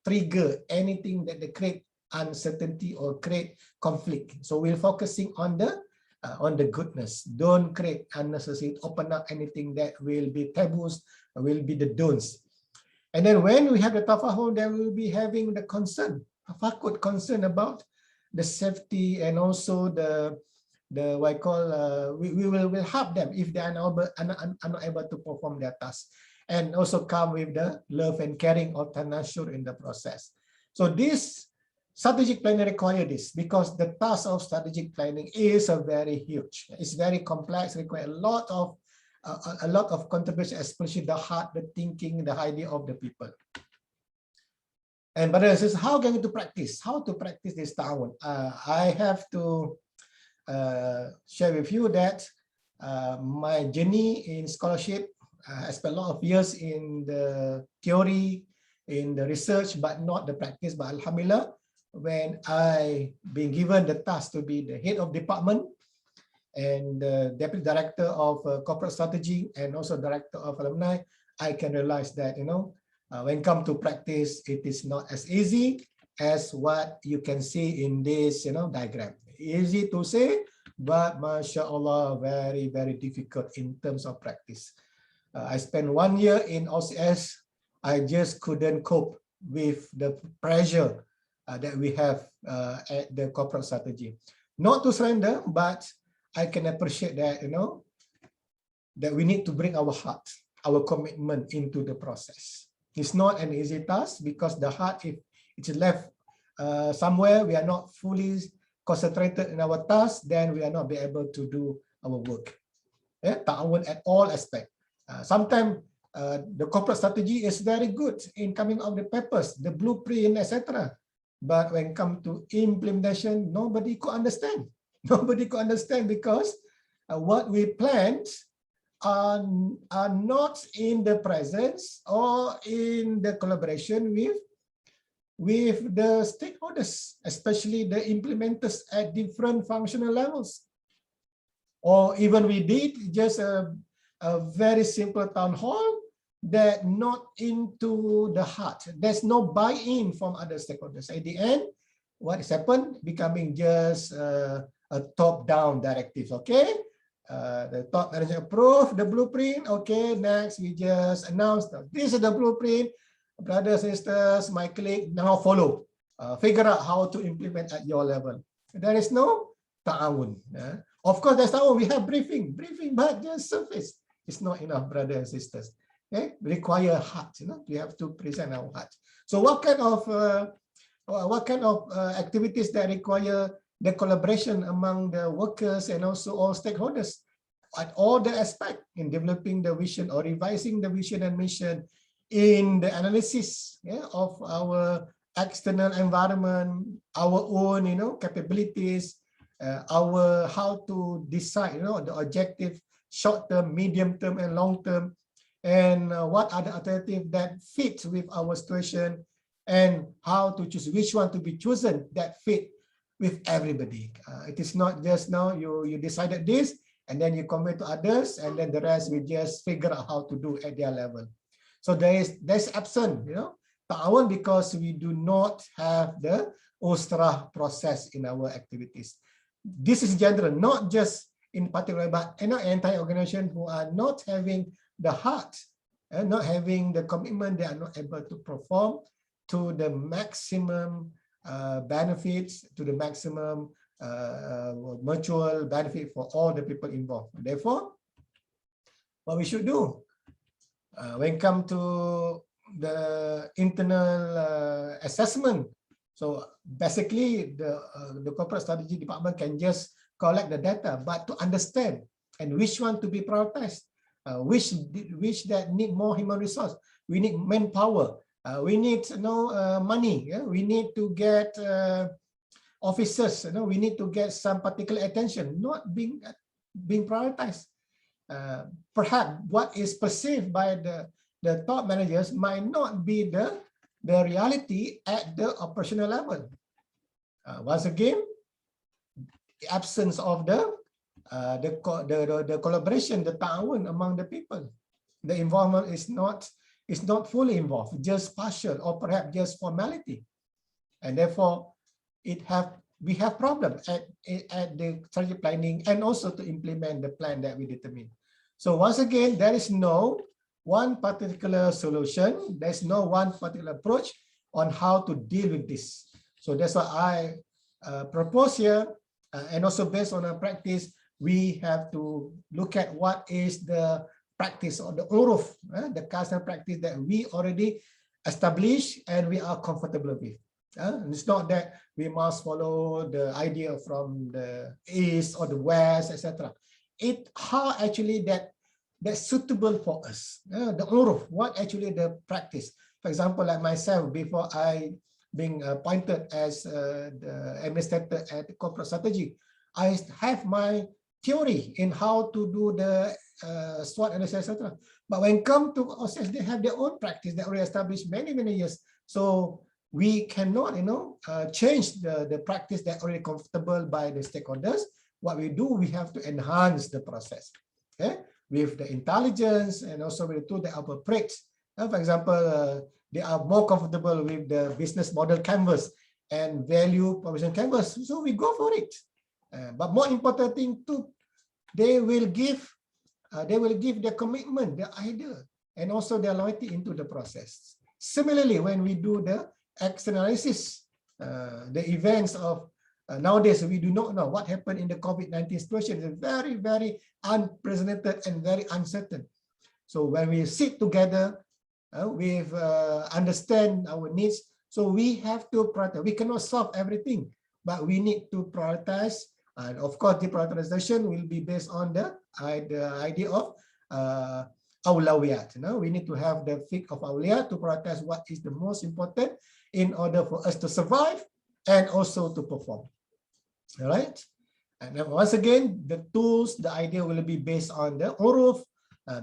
trigger anything that they create uncertainty or create conflict. So we're focusing on the goodness. Don't create unnecessary, open up anything that will be taboos, will be the don'ts. And then when we have the tafahum, then we'll be having the concern, fakut concern about the safety and also the what I call we will help them if they are not able to perform their task, and also come with the love and caring or tanashur in the process. So this strategic planning require this, because the task of strategic planning is a very huge, it's very complex, require a lot of contribution, especially the heart, the thinking, the idea of the people. And but this is how going to practice, how to practice this ta'awun. I have to share with you that my journey in scholarship, I spent a lot of years in the theory, in the research, but not the practice. But alhamdulillah, when I been given the task to be the head of department and the deputy director of corporate strategy and also director of alumni, I can realize that, when come to practice, it is not as easy as what you can see in this, diagram. Easy to say, but mashallah, very, very difficult in terms of practice. I spent 1 year in OCS. I just couldn't cope with the pressure that we have at the corporate strategy. Not to surrender, but I can appreciate that, that we need to bring our heart, our commitment into the process. It's not an easy task, because the heart, if it's left somewhere, we are not fully concentrated in our task, then we are not be able to do our work. Ta'awun at all aspects. Sometimes the corporate strategy is very good in coming up with the papers, the blueprint, etc. But when it comes to implementation, nobody could understand. Nobody could understand, because what we planned are not in the presence or in the collaboration with the stakeholders, especially the implementers at different functional levels. Or even we did just a very simple town hall that not into the heart. There's no buy-in from other stakeholders. At the end, what has happened? Becoming just a top-down directive, okay? The top manager approved the blueprint. Okay, next we just announced this is the blueprint. Brothers and sisters, my colleague, now follow. Figure out how to implement at your level. There is no ta'awun. Of course, there's ta'awun. We have briefing, but just surface. It's not enough, brothers and sisters. Okay, require heart. We have to present our heart. So, what kind of activities that require the collaboration among the workers and also all stakeholders at all the aspects in developing the vision or revising the vision and mission, in the analysis of our external environment, our own capabilities, our how to decide the objective short term, medium term, and long term, and what are the alternatives that fit with our situation, and how to choose which one to be chosen that fit with everybody. It is not just now you decided this and then you convey to others, and then the rest we just figure out how to do at their level. So there's absent, ta'awun, because we do not have the usrah process in our activities. This is general, not just in particular, but entire organization who are not having the heart and not having the commitment, they are not able to perform to the maximum benefits, to the maximum mutual benefit for all the people involved. Therefore, what we should do when come to the internal assessment. So basically, the corporate strategy department can just collect the data, but to understand and which one to be prioritized, which that need more human resource. We need manpower. We need money. Yeah? We need to get officers. We need to get some particular attention, not being prioritized. Perhaps what is perceived by the top managers might not be the reality at the operational level. Once again, the absence of the collaboration, the ta'awun among the people. The involvement is not fully involved, just partial or perhaps just formality, and therefore we have problems at the strategic planning and also to implement the plan that we determine. So once again, there is no one particular solution. There's no one particular approach on how to deal with this. So that's what I propose here, and also based on our practice, we have to look at what is the practice or the uruf, the custom practice that we already established and we are comfortable with. It's not that we must follow the idea from the east or the west, etc. How actually that's suitable for us. The uruf, what actually the practice. For example, like myself, before I being appointed as the administrator at the corporate strategy, I have my theory in how to do the SWOT analysis, etc. But when come to OSS, they have their own practice that already established many years. So we cannot, change the practice that already comfortable by the stakeholders. What we do, we have to enhance the process, okay, with the intelligence and also with the tool that operates. For example, they are more comfortable with the business model canvas and value proposition canvas, so we go for it. But more important thing too, they will give their commitment, their idea, and also their loyalty into the process. Similarly, when we do the externalisis, the events of nowadays, we do not know what happened in the COVID-19 situation. It's very unprecedented and very uncertain. So when we sit together, we understand our needs. So we have to prioritize. We cannot solve everything, but we need to prioritize. And of course, the prioritization will be based on the idea of awlawiyat. We need to have the fiqh of awliyat to prioritize what is the most important in order for us to survive and also to perform. All right. And then once again, the tools, the idea will be based on the uruf,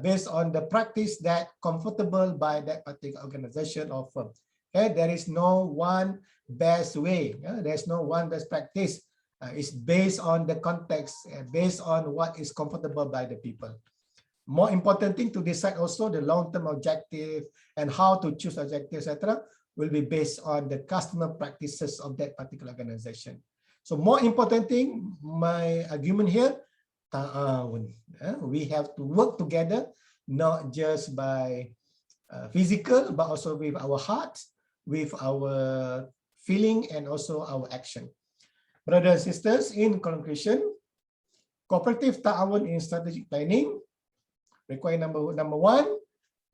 based on the practice that comfortable by that particular organization or firm. Okay, there is no one best way. There's no one best practice. It's based on the context, based on what is comfortable by the people. More important thing to decide also the long-term objective and how to choose objectives, etc., will be based on the customer practices of that particular organization. So more important thing, my argument here, ta'awun. We have to work together, not just by physical, but also with our heart, with our feeling, and also our action. Brothers and sisters, in conclusion, cooperative ta'awun in strategic planning require number one,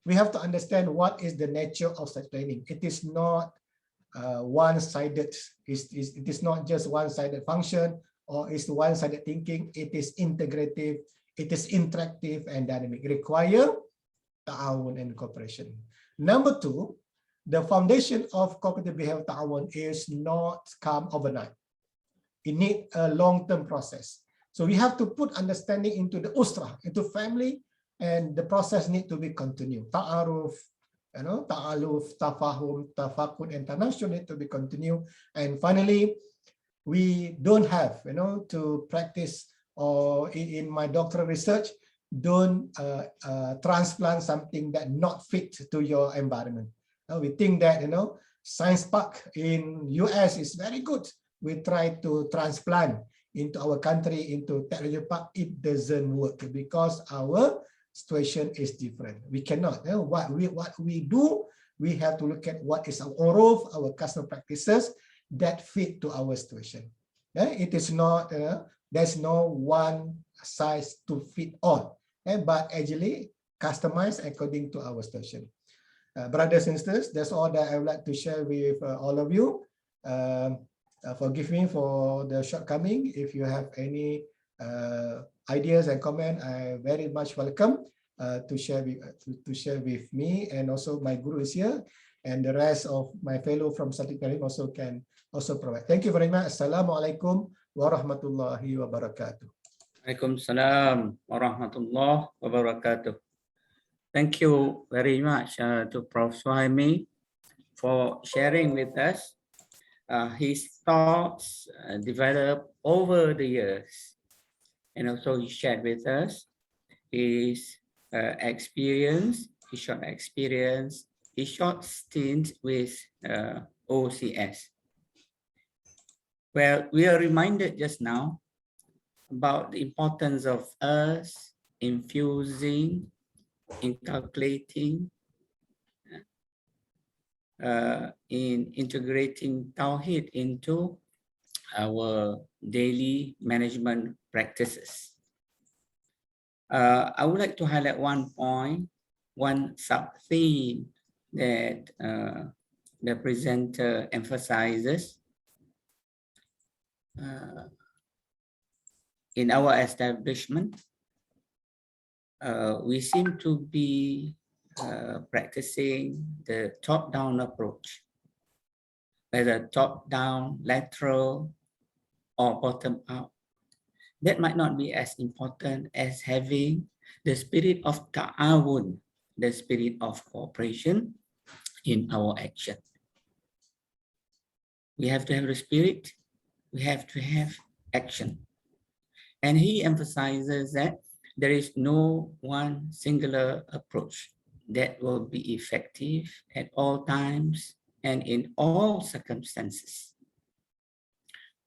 we have to understand what is the nature of such planning. It is not one-sided. It is not just one-sided function or it's one-sided thinking. It is integrative. It is interactive and dynamic. It requires ta'awun and cooperation. Number two, the foundation of cooperative behavior ta'awun is not come overnight. It needs a long-term process. So we have to put understanding into the usra, into family, and the process need to be continued. Ta'aruf, ta'aluf, tafahum, tafakun, and tanashur need to be continued. And finally, we don't have, to practice, or in my doctoral research, don't transplant something that not fit to your environment. We think that, Science Park in US is very good. We try to transplant into our country, into technology park. It doesn't work because our situation is different. We cannot. What we do, we have to look at what is our uruf, our custom practices that fit to our situation. It is not, there's no one size to fit all, but actually customized according to our situation. Brothers and sisters, that's all that I would like to share with all of you. Forgive me for the shortcoming. If you have any ideas and comment, I very much welcome to share with me, and also my guru is here, and the rest of my fellow from Scientific Planning also can provide. Thank you very much. Assalamualaikum warahmatullahi wabarakatuh. Waalaikumsalam warahmatullahi wabarakatuh. Thank you very much to Prof. Suhaimi for sharing with us his thoughts developed over the years, and also he shared with us his experience, his short experience, his short stint with OCS. Well, we are reminded just now about the importance of us infusing, inculcating, in integrating Tawhid into our daily management practices. I would like to highlight one point, one sub-theme that the presenter emphasizes. In our establishment, we seem to be practicing the top-down approach, whether top-down, lateral, or bottom-up. That might not be as important as having the spirit of ta'awun, the spirit of cooperation in our action. We have to have the spirit, we have to have action. And he emphasizes that there is no one singular approach that will be effective at all times and in all circumstances.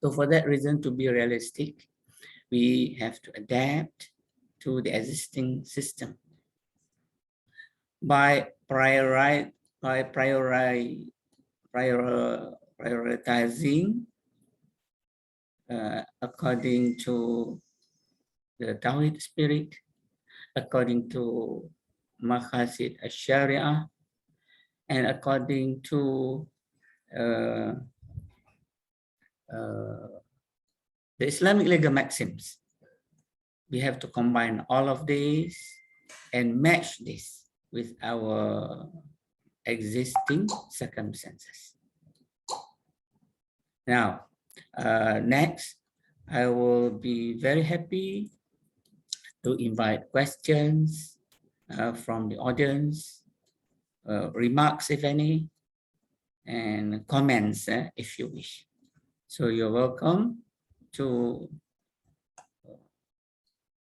So for that reason, to be realistic, we have to adapt to the existing system. By prioritizing according to the Tawhid spirit, according to Maqasid al-Shari'ah, and according to the Islamic legal maxims. We have to combine all of these and match this with our existing circumstances. Now, next, I will be very happy to invite questions from the audience, remarks if any, and comments if you wish. So you're welcome to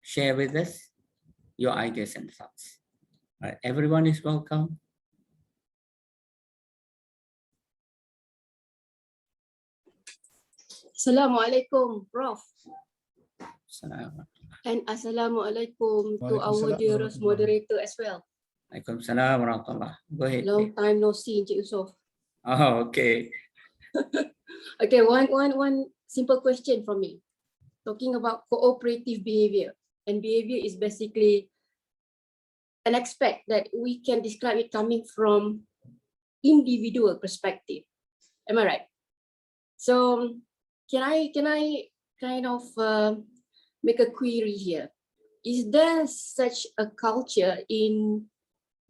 share with us your ideas and thoughts. All right, everyone is welcome. Assalamualaikum, Prof. Assalamualaikum. And Assalamualaikum to our dearest moderator as well. Waalaikumsalam warahmatullah. Go ahead. Long time no see, Encik Yusof. Oh, okay. Okay, one simple question from me. Talking about cooperative behavior. And behavior is basically an aspect that we can describe it coming from individual perspective. Am I right? So can I kind of make a query here? Is there such a culture in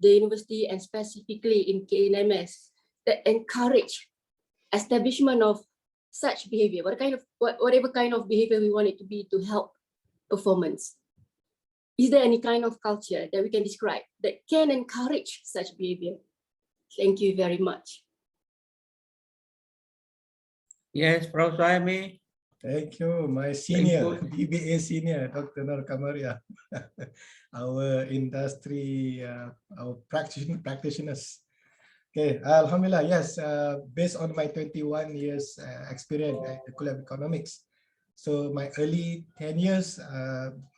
the university and specifically in KENMS that encourage establishment of such behavior? Whatever kind of behavior we want it to be to help performance. Is there any kind of culture that we can describe that can encourage such behavior? Thank you very much. Yes, Prof. Suhaimi. Thank you, my senior, Input. BBA senior, Dr. Nur Kamaria, our industry, our practitioners. Okay, Alhamdulillah, yes, based on my 21 years experience at the School of Economics. So my early 10 years,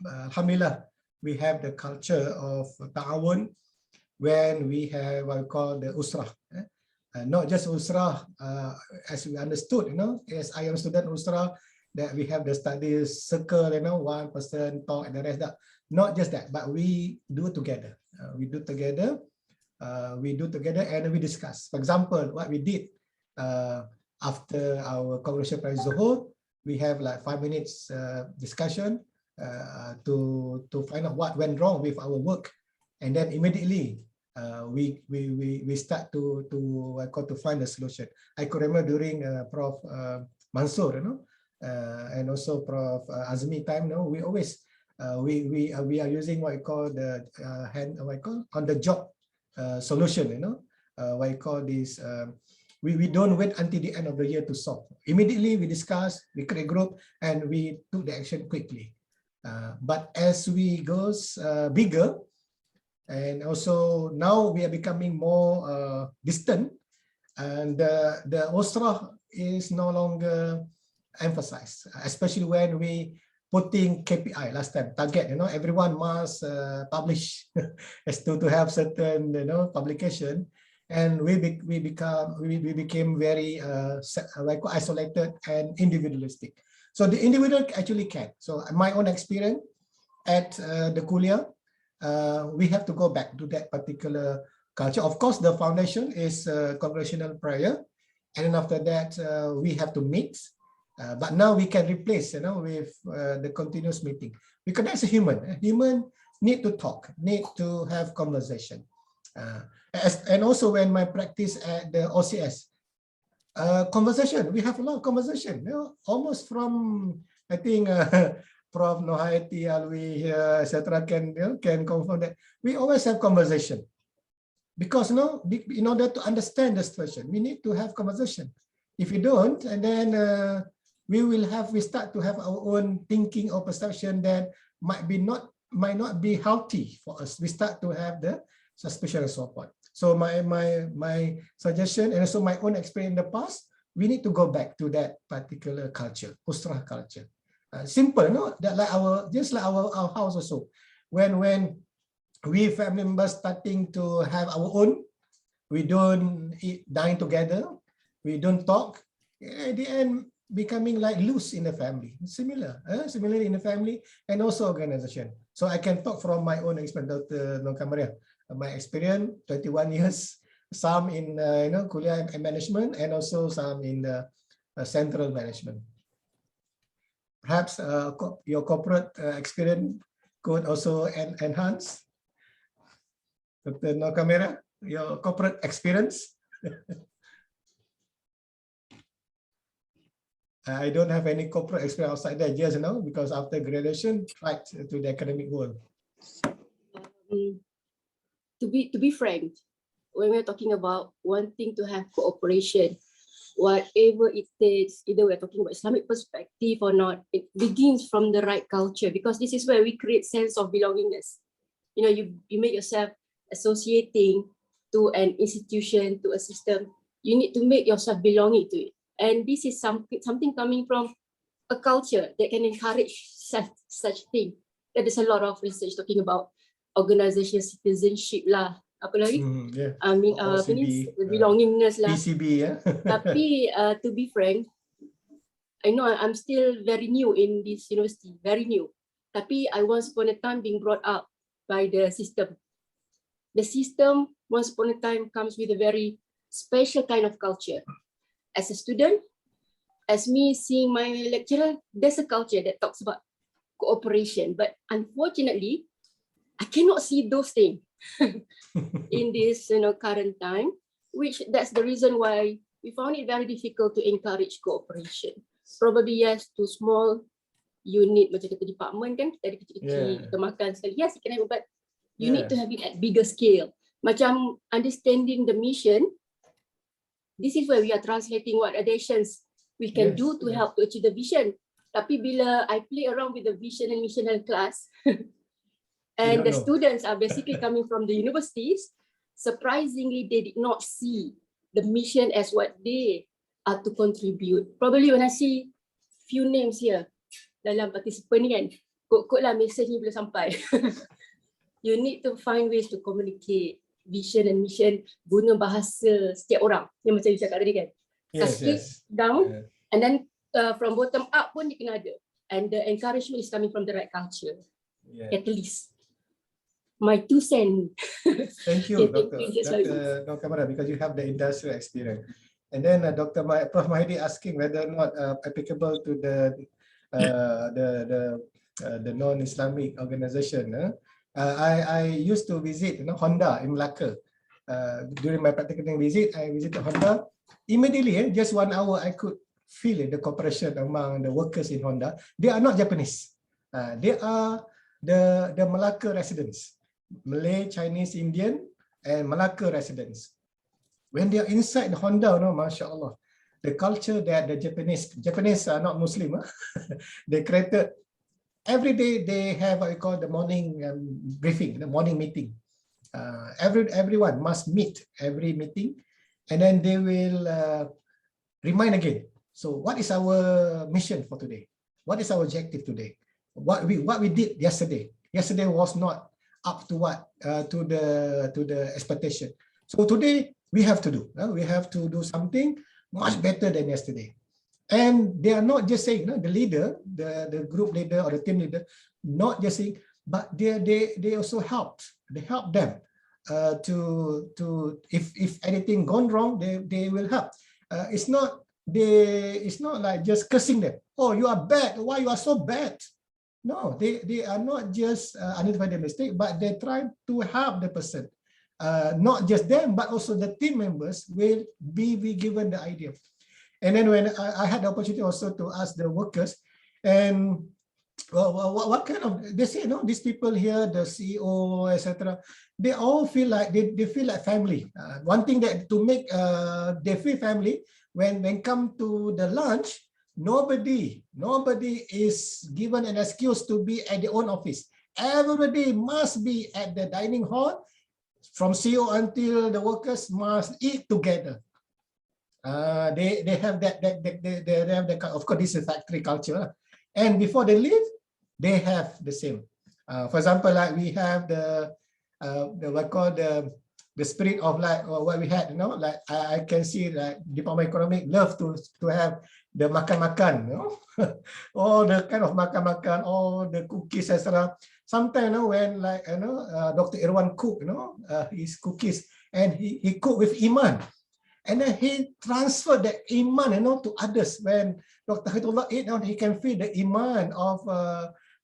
Alhamdulillah, we have the culture of ta'awun when we have what we call the usrah. Not just usrah as we understood, as I am student usrah, that we have the studies circle, one person talk and the rest. Not just that, but we do together. We do together and we discuss. For example, what we did after our congressional prize Zuhur, we have like 5 minutes discussion to find out what went wrong with our work, and then immediately we start to find a solution. I could remember during Prof. Mansoor, and also Prof. Azmi time, we always we are using what we call the on the job solution, what we call this. We don't wait until the end of the year to solve. Immediately we discuss, we create group, and we took the action quickly. But as we go bigger, and also now we are becoming more distant, and the usrah is no longer emphasized, especially when we putting KPI last time, target, everyone must publish as to have certain, publication. And we became very isolated and individualistic. So the individual actually can. So my own experience at the Kuliah, we have to go back to that particular culture. Of course, the foundation is congressional prayer, and then after that we have to meet. But now we can replace, with the continuous meeting, because that's a human. A human need to talk, need to have conversation. And also when my practice at the OCS, conversation, we have a lot of conversation, almost from, I think, Prof. Nohaiti, Alwi here, etc. can confirm that we always have conversation, because in order to understand the situation, we need to have conversation. If you don't, and then we start to have our own thinking or perception that might not be healthy for us. We start to have the suspicion and so forth. So my suggestion, and also my own experience in the past, we need to go back to that particular culture, usrah culture. Simple, that like just like our house also. When we family members starting to have our own, we don't dine together, we don't talk. At the end, becoming like loose in the family. Similarly in the family and also organization. So I can talk from my own experience, Dr. Nur Kamaria. My experience, 21 years, some in Kuliah and management, and also some in the central management. Perhaps your corporate experience could also enhance. Dr. Nur Kamaria, your corporate experience. I don't have any corporate experience outside that, just because after graduation, right to the academic world. To be frank, when we're talking about wanting to have cooperation, whatever it takes, either we're talking about Islamic perspective or not, it begins from the right culture, because this is where we create sense of belongingness. You make yourself associating to an institution, to a system. You need to make yourself belonging to it. And this is something coming from a culture that can encourage such thing. There is a lot of research talking about organization citizenship lah. Apa lagi? Yeah. I mean, belongingness lah. PCB, yeah. Tapi to be frank, I know I'm still very new in this university, very new. Tapi I once upon a time being brought up by the system. The system once upon a time comes with a very special kind of culture. As a student, as me seeing my lecturer, there's a culture that talks about cooperation. But unfortunately, I cannot see those things in this current time, which that's the reason why we found it very difficult to encourage cooperation. Probably yes, to small unit macam kata department kan, kita ada kecil-kecil, Yeah. kita makan sekali, yes, you can have, but you need to Yeah. have it at bigger scale. Macam understanding the mission, this is where we are translating what additions we can Yes, do to yes. help to achieve the vision. Tapi bila I play around with the vision and mission in class, and don't the know. students are basically coming from the universities, surprisingly, they did not see the mission as what they are to contribute. Probably when I see few names here dalam participant ni kan, kot-kot lah message ni boleh sampai. You need to find ways to communicate vision and mission guna bahasa setiap orang yang macam you cakap tadi kan. Yes, Straight yes. down, Yeah. and then from bottom up pun dia kena ada. And the encouragement is coming from the right culture, Yeah. at least. My 2 cents. Thank you, Okay, Dr. Kamara, because you have the industrial experience. And then Prof. Mahdi asking whether or not applicable to the non-Islamic organization. I used to visit Honda in Malacca. During my practical visit, I visited Honda. Immediately, just 1 hour, I could feel the cooperation among the workers in Honda. They are not Japanese. They are the Malacca residents, Malay, Chinese, Indian, and Malacca residents. When they are inside the Honda, Masya Allah, the culture that the Japanese are not Muslim, they created, every day they have what we call the morning briefing, the morning meeting. Everyone must meet every meeting, and then they will remind again. So what is our mission for today? What is our objective today? What we did yesterday? Yesterday was not up to what to the expectation. So today we have to do. We have to do something much better than yesterday. And they are not just saying, the leader, the group leader or the team leader, not just saying, but they also helped. They help them to if anything gone wrong, they will help. It's not like just cursing them. Oh, you are bad. Why you are so bad? No, they are not just identify the mistake, but they try to help the person. Not just them, but also the team members will be given the idea. And then when I had the opportunity also to ask the workers, and what kind of, they say, these people here, the CEO, etc., they all feel like they feel like family. One thing that to make they feel family, when come to the lunch, nobody is given an excuse to be at their own office. Everybody must be at the dining hall. From CEO until the workers must eat together. They have that they have the, of course this is factory culture, and before they leave, they have the same. For example, like we have the what called the spirit of like what we had, like I can see like Department of Economic love to have the makan-makan, all the kind of makan-makan, all the cookies, etc. Sometimes, when like Dr. Irwan cook, his cookies, and he cook with iman, and then he transferred the iman, to others. When Dr. Haitullah ate, he can feel the iman of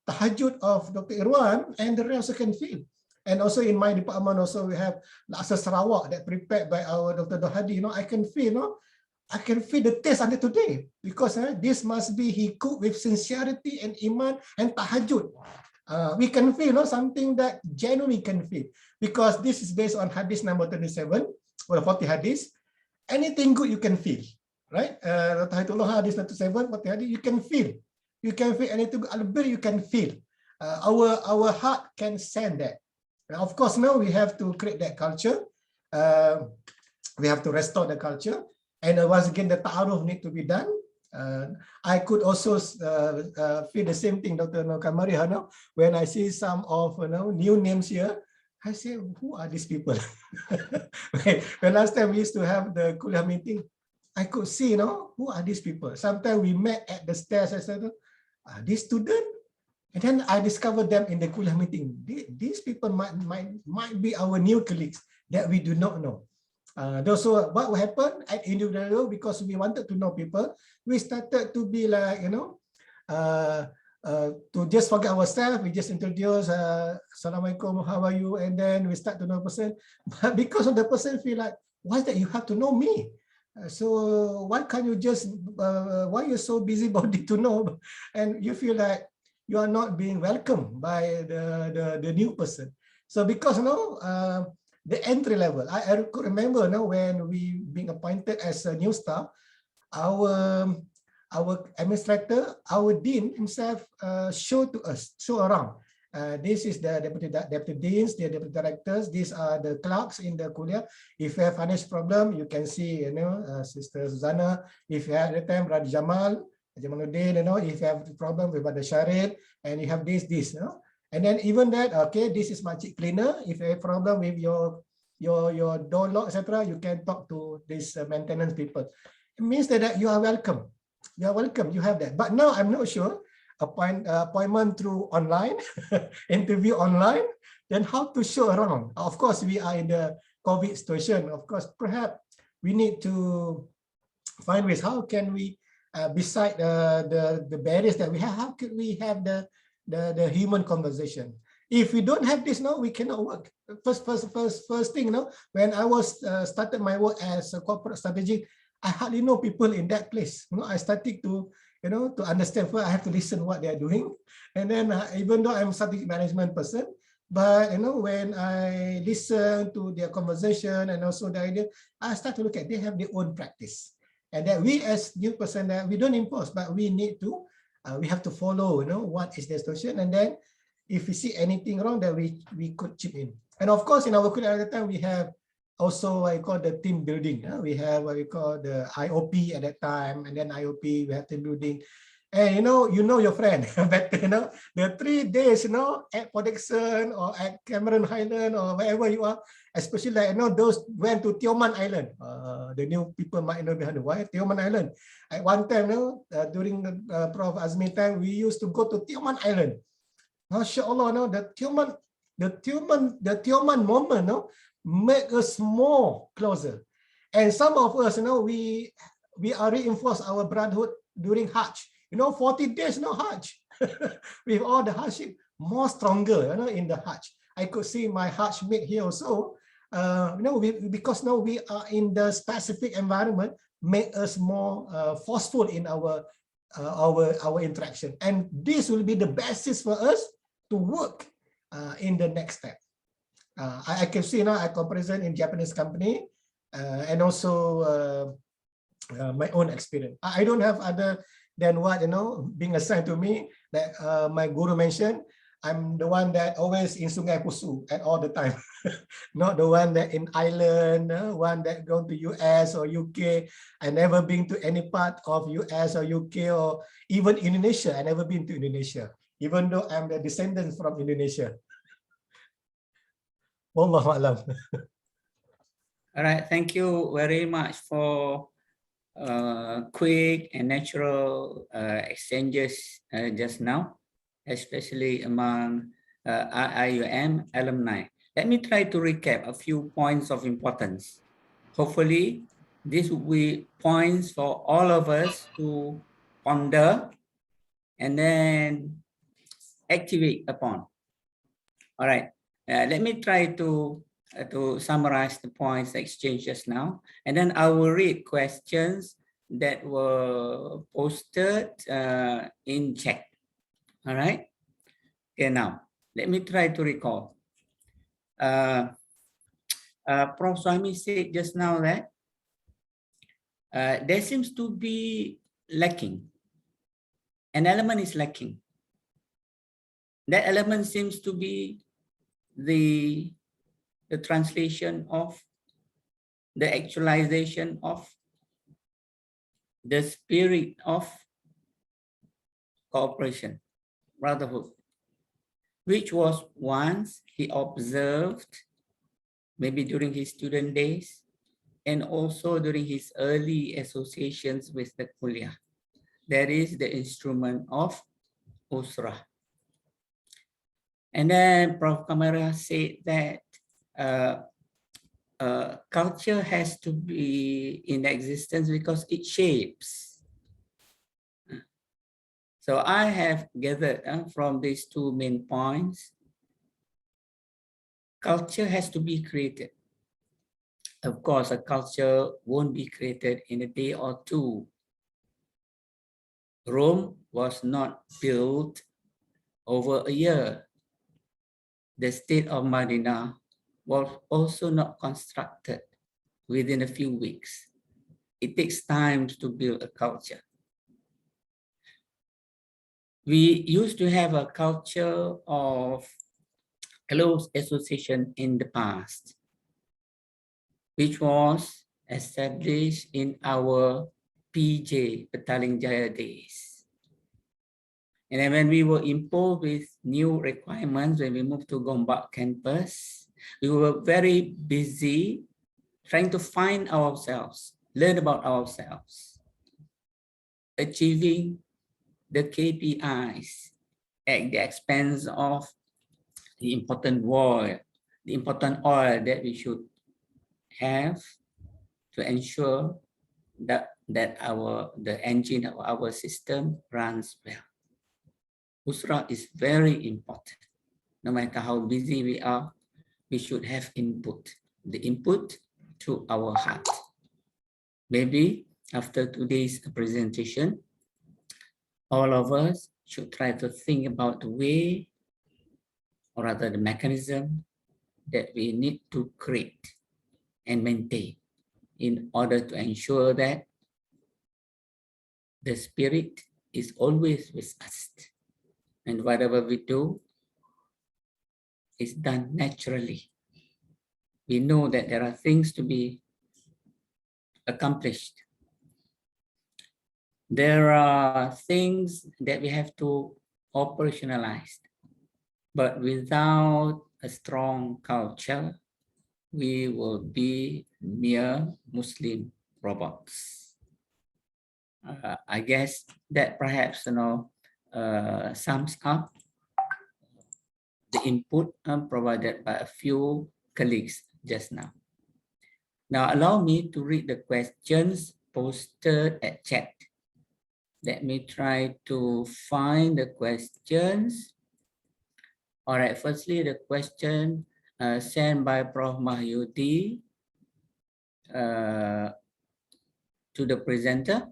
tahajud of Dr. Irwan, and the rest also can feel. And also in my department, also we have Laksa Sarawak that prepared by our Dr. Dohadi. I can feel, I can feel the taste until today, because this must be he cooked with sincerity and iman and tahajud. We can feel something that genuinely can feel, because this is based on hadith number 27 or 40 hadith. Anything good you can feel, right? Hadith 27, 40 hadith, you can feel anything good, you can feel. Our heart can send that. And of course, now we have to create that culture. We have to restore the culture, and once again, the ta'aruf need to be done. I could also feel the same thing, Dr. Kamari, when I see some of new names here. I say, who are these people? When last time we used to have the kuliah meeting, I could see, who are these people? Sometimes we met at the stairs, etc. This student, and then I discovered them in the kuliah meeting. These people might be our new colleagues that we do not know. So what will happen at individual, because we wanted to know people, we started to be like, to just forget ourselves, we just introduce, Assalamualaikum, how are you? And then we start to know a person. But because of the person feel like, why that you have to know me? So why can't you just, why you're so busybody to know? And you feel like, you are not being welcomed by the new person. So because the entry level, I could remember when we being appointed as a new staff, our administrator, our dean himself show around. This is the deputy deans, the deputy directors. These are the clerks in the kuliah. If you have financial problem, you can see, Sister Susanna. If you have the time, Brother Jamaluddin, if you have problem with Brother Sharid, and you have this, and then even that, okay, this is makcik cleaner. If you have problem with your door lock, etc., you can talk to these maintenance people. It means that you are welcome. You are welcome. You have that. But now I'm not sure. Appointment through online, interview online, then how to show around. Of course, we are in the COVID situation. Of course, perhaps we need to find ways. How can we, beside the barriers that we have, how can we have the human conversation? If we don't have this now, we cannot work. First thing, when I was started my work as a corporate strategy, I hardly know people in that place. I started to to understand. First, I have to listen what they are doing, and then even though I'm a strategic management person, but when I listen to their conversation and also the idea, I start to look at they have their own practice, and that we as new person that we don't impose, but we need to we have to follow. What is their solution, and then if we see anything wrong, that we could chip in. And of course, in our career at the time, we have also what we call the team building. We have what we call the IOP at that time, and then IOP, we have team building. And you know your friend better, the 3 days, at Port Dickson or at Cameron Highland or wherever you are, especially like those went to Tioman Island. The new people might know behind the why Tioman Island. At one time, during the Prof. Azmi time, we used to go to Tioman Island. MashaAllah, the Tioman moment, make us more closer. And some of us, we are reinforced our brotherhood during Hajj. 40 days, Hajj. With all the hardship, more stronger, in the Hajj. I could see my Hajj mate here also. Because now we are in the specific environment, make us more forceful in our interaction. And this will be the basis for us to work in the next step. I can see now I co-present in Japanese company and also my own experience. I don't have other than what being assigned to me that my guru mentioned. I'm the one that always in Sungai Pusu at all the time, not the one that in Ireland, one that go to US or UK. I never been to any part of US or UK or even Indonesia. I never been to Indonesia, even though I'm the descendant from Indonesia. Wallahu alam. All right, thank you very much for quick and natural exchanges just now, especially among IIUM alumni. Let me try to recap a few points of importance. Hopefully, this will be points for all of us to ponder and then activate upon. All right, let me try to summarize the points exchanged just now, and then I will read questions that were posted in chat. All right. Okay, now let me try to recall. Prof. Swami said just now that there seems to be lacking. An element is lacking. That element seems to be the translation of the actualization of the spirit of cooperation, brotherhood, which was once he observed, maybe during his student days, and also during his early associations with the kuliah. That is the instrument of usrah. And then Prof. Kamara said that culture has to be in existence because it shapes. So I have gathered from these two main points, culture has to be created. Of course, a culture won't be created in a day or two. Rome was not built over a year. The state of Medina was also not constructed within a few weeks. It takes time to build a culture. We used to have a culture of close association in the past, which was established in our PJ, Petaling Jaya days. And then when we were imposed with new requirements, when we moved to Gombak campus, we were very busy trying to find ourselves, learn about ourselves, achieving the KPIs at the expense of the important oil that we should have to ensure that the engine of our system runs well. Usra is very important. No matter how busy we are, we should have input. The input to our heart. Maybe after today's presentation, all of us should try to think about the way, or rather the mechanism that we need to create and maintain in order to ensure that the spirit is always with us. And whatever we do is done naturally. We know that there are things to be accomplished. There are things that we have to operationalize. But without a strong culture, we will be mere Muslim robots. I guess that perhaps sums up the input provided by a few colleagues just now. Now allow me to read the questions posted at chat. Let me try to find the questions. All right, firstly, the question sent by Prof. Mahyudi to the presenter.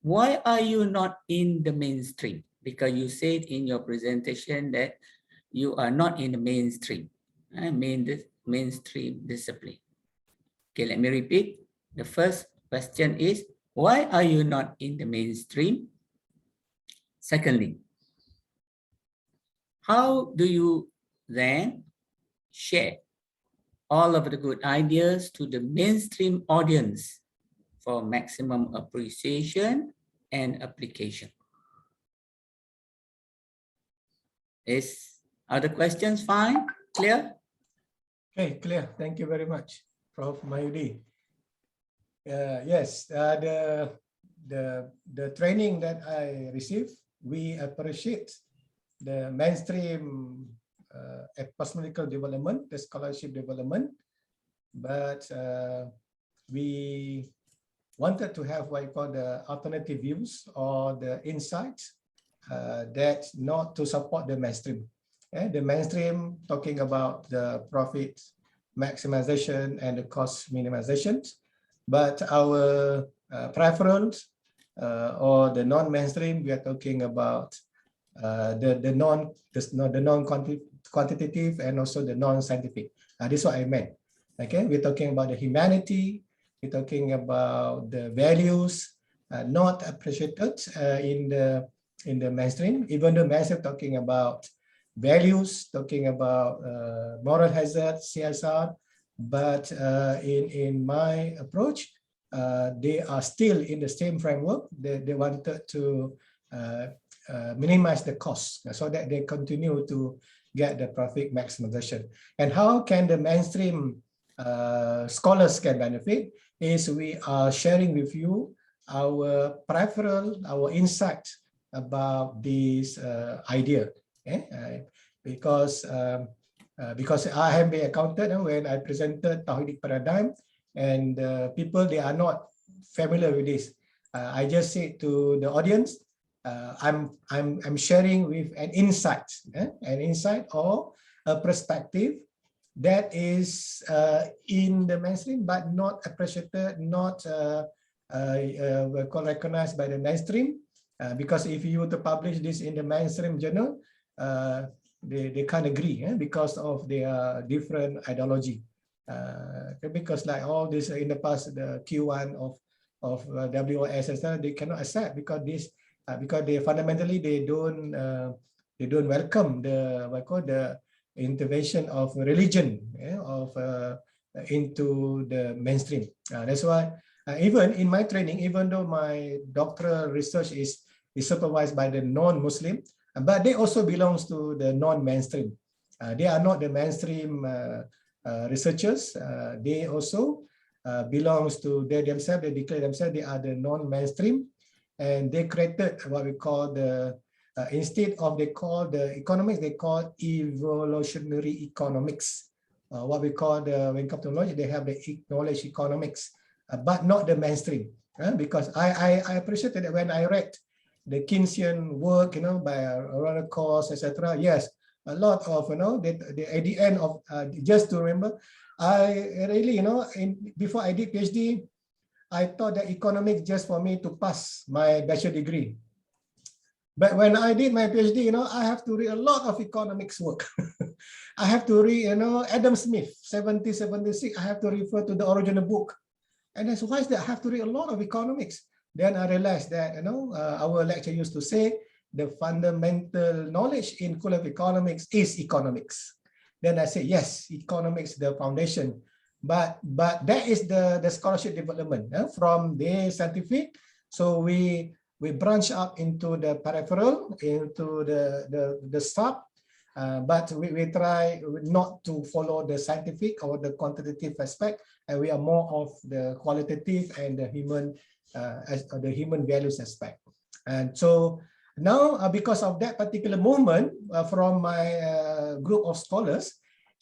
Why are you not in the mainstream? Because you said in your presentation that you are not in the mainstream, mainstream discipline. Okay, let me repeat. The first question is, why are you not in the mainstream? Secondly, how do you then share all of the good ideas to the mainstream audience for maximum appreciation and application? Are the questions fine? Clear? Okay, clear. Thank you very much, Prof. Mayudi. Yes, the training that I received, we appreciate the mainstream epistemological development, the scholarship development, but we wanted to have what you call the alternative views or the insights that not to support the mainstream. The mainstream talking about the profit maximization and the cost minimization, but our preference or the non-mainstream, we are talking about the non-quantitative and also the non-scientific. This is what I meant. Okay, we're talking about the humanity. We're talking about the values not appreciated in the mainstream. Even the mainstream talking about values, talking about moral hazard, CSR, but in my approach, they are still in the same framework. They wanted to minimize the cost so that they continue to get the profit maximization. And how can the mainstream scholars can benefit is we are sharing with you our preference, our insight about this idea. Because I have been encountered when I presented Tauhidic paradigm, and people, they are not familiar with this. I just say to the audience, I'm sharing with an insight or a perspective that is in the mainstream but not appreciated, not recognized by the mainstream. Because if you were to publish this in the mainstream journal, they can't agree because of their different ideology. Because like all this in the past, the Q1 of WOS, they cannot accept because this because they fundamentally they don't welcome the intervention of religion into the mainstream. That's why even in my training, even though my doctoral research is supervised by the non-Muslim, but they also belongs to the non-mainstream. They are not the mainstream researchers. They also belongs to they themselves. They declare themselves they are the non-mainstream, and they created what we call the instead of they call the economics, they call evolutionary economics. What we call when it comes to knowledge, they have the knowledge economics, but not the mainstream. Because I appreciated that when I read the Keynesian work, by Ronald Coase, etc. Yes, a lot of, at the end of, just to remember, I really, before I did PhD, I thought that economics just for me to pass my bachelor degree. But when I did my PhD, I have to read a lot of economics work. I have to read, Adam Smith, 1776. I have to refer to the original book. And that's why I have to read a lot of economics. Then I realized that, our lecturer used to say, the fundamental knowledge in School of Economics is economics. Then I said, yes, economics, the foundation. But that is the scholarship development from the scientific. So we branch up into the peripheral, into the sub, but we try not to follow the scientific or the quantitative aspect, and we are more of the qualitative and the human values aspect. And so now, because of that particular movement from my group of scholars,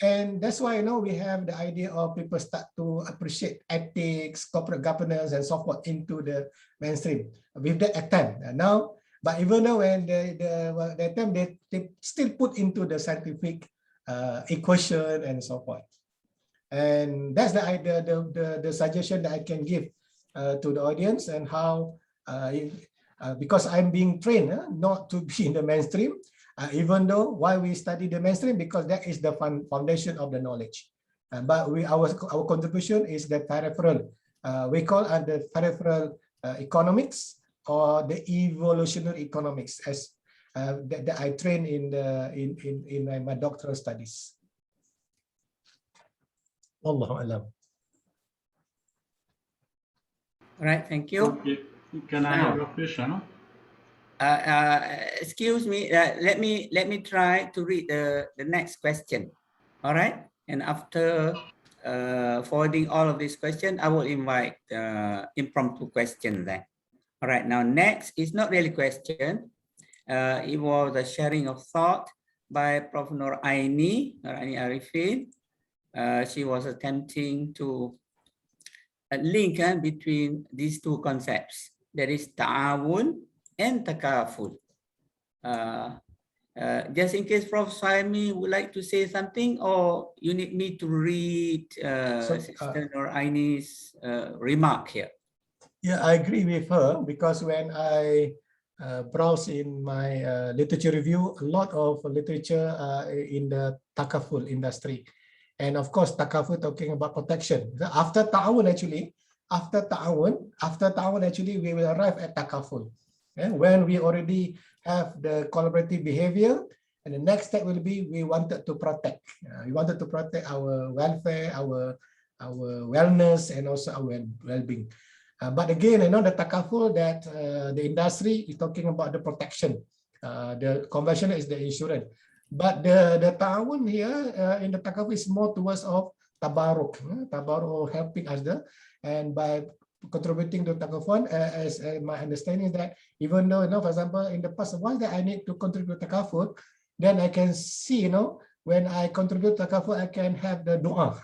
and that's why we have the idea of people start to appreciate ethics, corporate governance, and so forth into the mainstream with that attempt. Now, but even though when the attempt, they still put into the scientific equation and so forth. And that's the suggestion that I can give to the audience, and how, because I'm being trained not to be in the mainstream, even though why we study the mainstream, because that is the foundation of the knowledge. But our contribution is the peripheral. We call the peripheral economics or the evolutionary economics, as that I trained in my doctoral studies. Wallahu alam. All right, thank you. Okay. Can I have a question? Excuse me, let me try to read the next question. All right, and after forwarding all of these questions, I will invite impromptu question then. All right, now next is not really question. It was a sharing of thought by Prof. Nur Aini Arifin. She was attempting to link between these two concepts, that is ta'awun and takaful. Just in case Prof. Saimi would like to say something, or you need me to read Sister Nur Aini's remark here. Yeah, I agree with her, because when I browse in my literature review, a lot of literature in the takaful industry. And of course, takaful talking about protection. After ta'awun, actually, we will arrive at takaful. When we already have the collaborative behavior, and the next step will be we wanted to protect. We wanted to protect our welfare, our wellness, and also our well-being. But again, the takaful that the industry is talking about the protection. The conventional is the insurance. But the ta'awun here in the takaful is more towards of tabaruk. Tabaruk helping us there. And by contributing to takaful, as my understanding is that even though, for example, in the past, once that I need to contribute to takaful, then I can see, when I contribute to takaful, I can have the dua,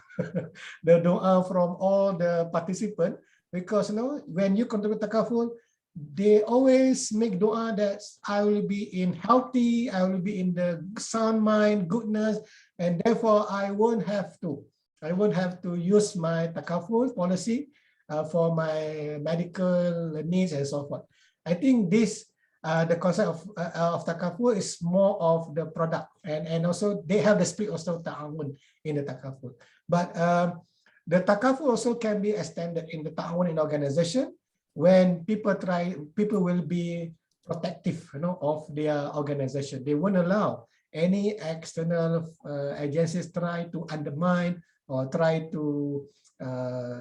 the dua from all the participants. Because when you contribute takaful, they always make dua that I will be in healthy, I will be in the sound mind, goodness, and therefore I won't have to use my takaful policy for my medical needs and so forth. I think this the concept of takaful is more of the product, and also they have the split also ta'awun in the takaful. But the takaful also can be extended in the ta'awun in organization when people will be protective, of their organization. They won't allow any external agencies try to undermine or try to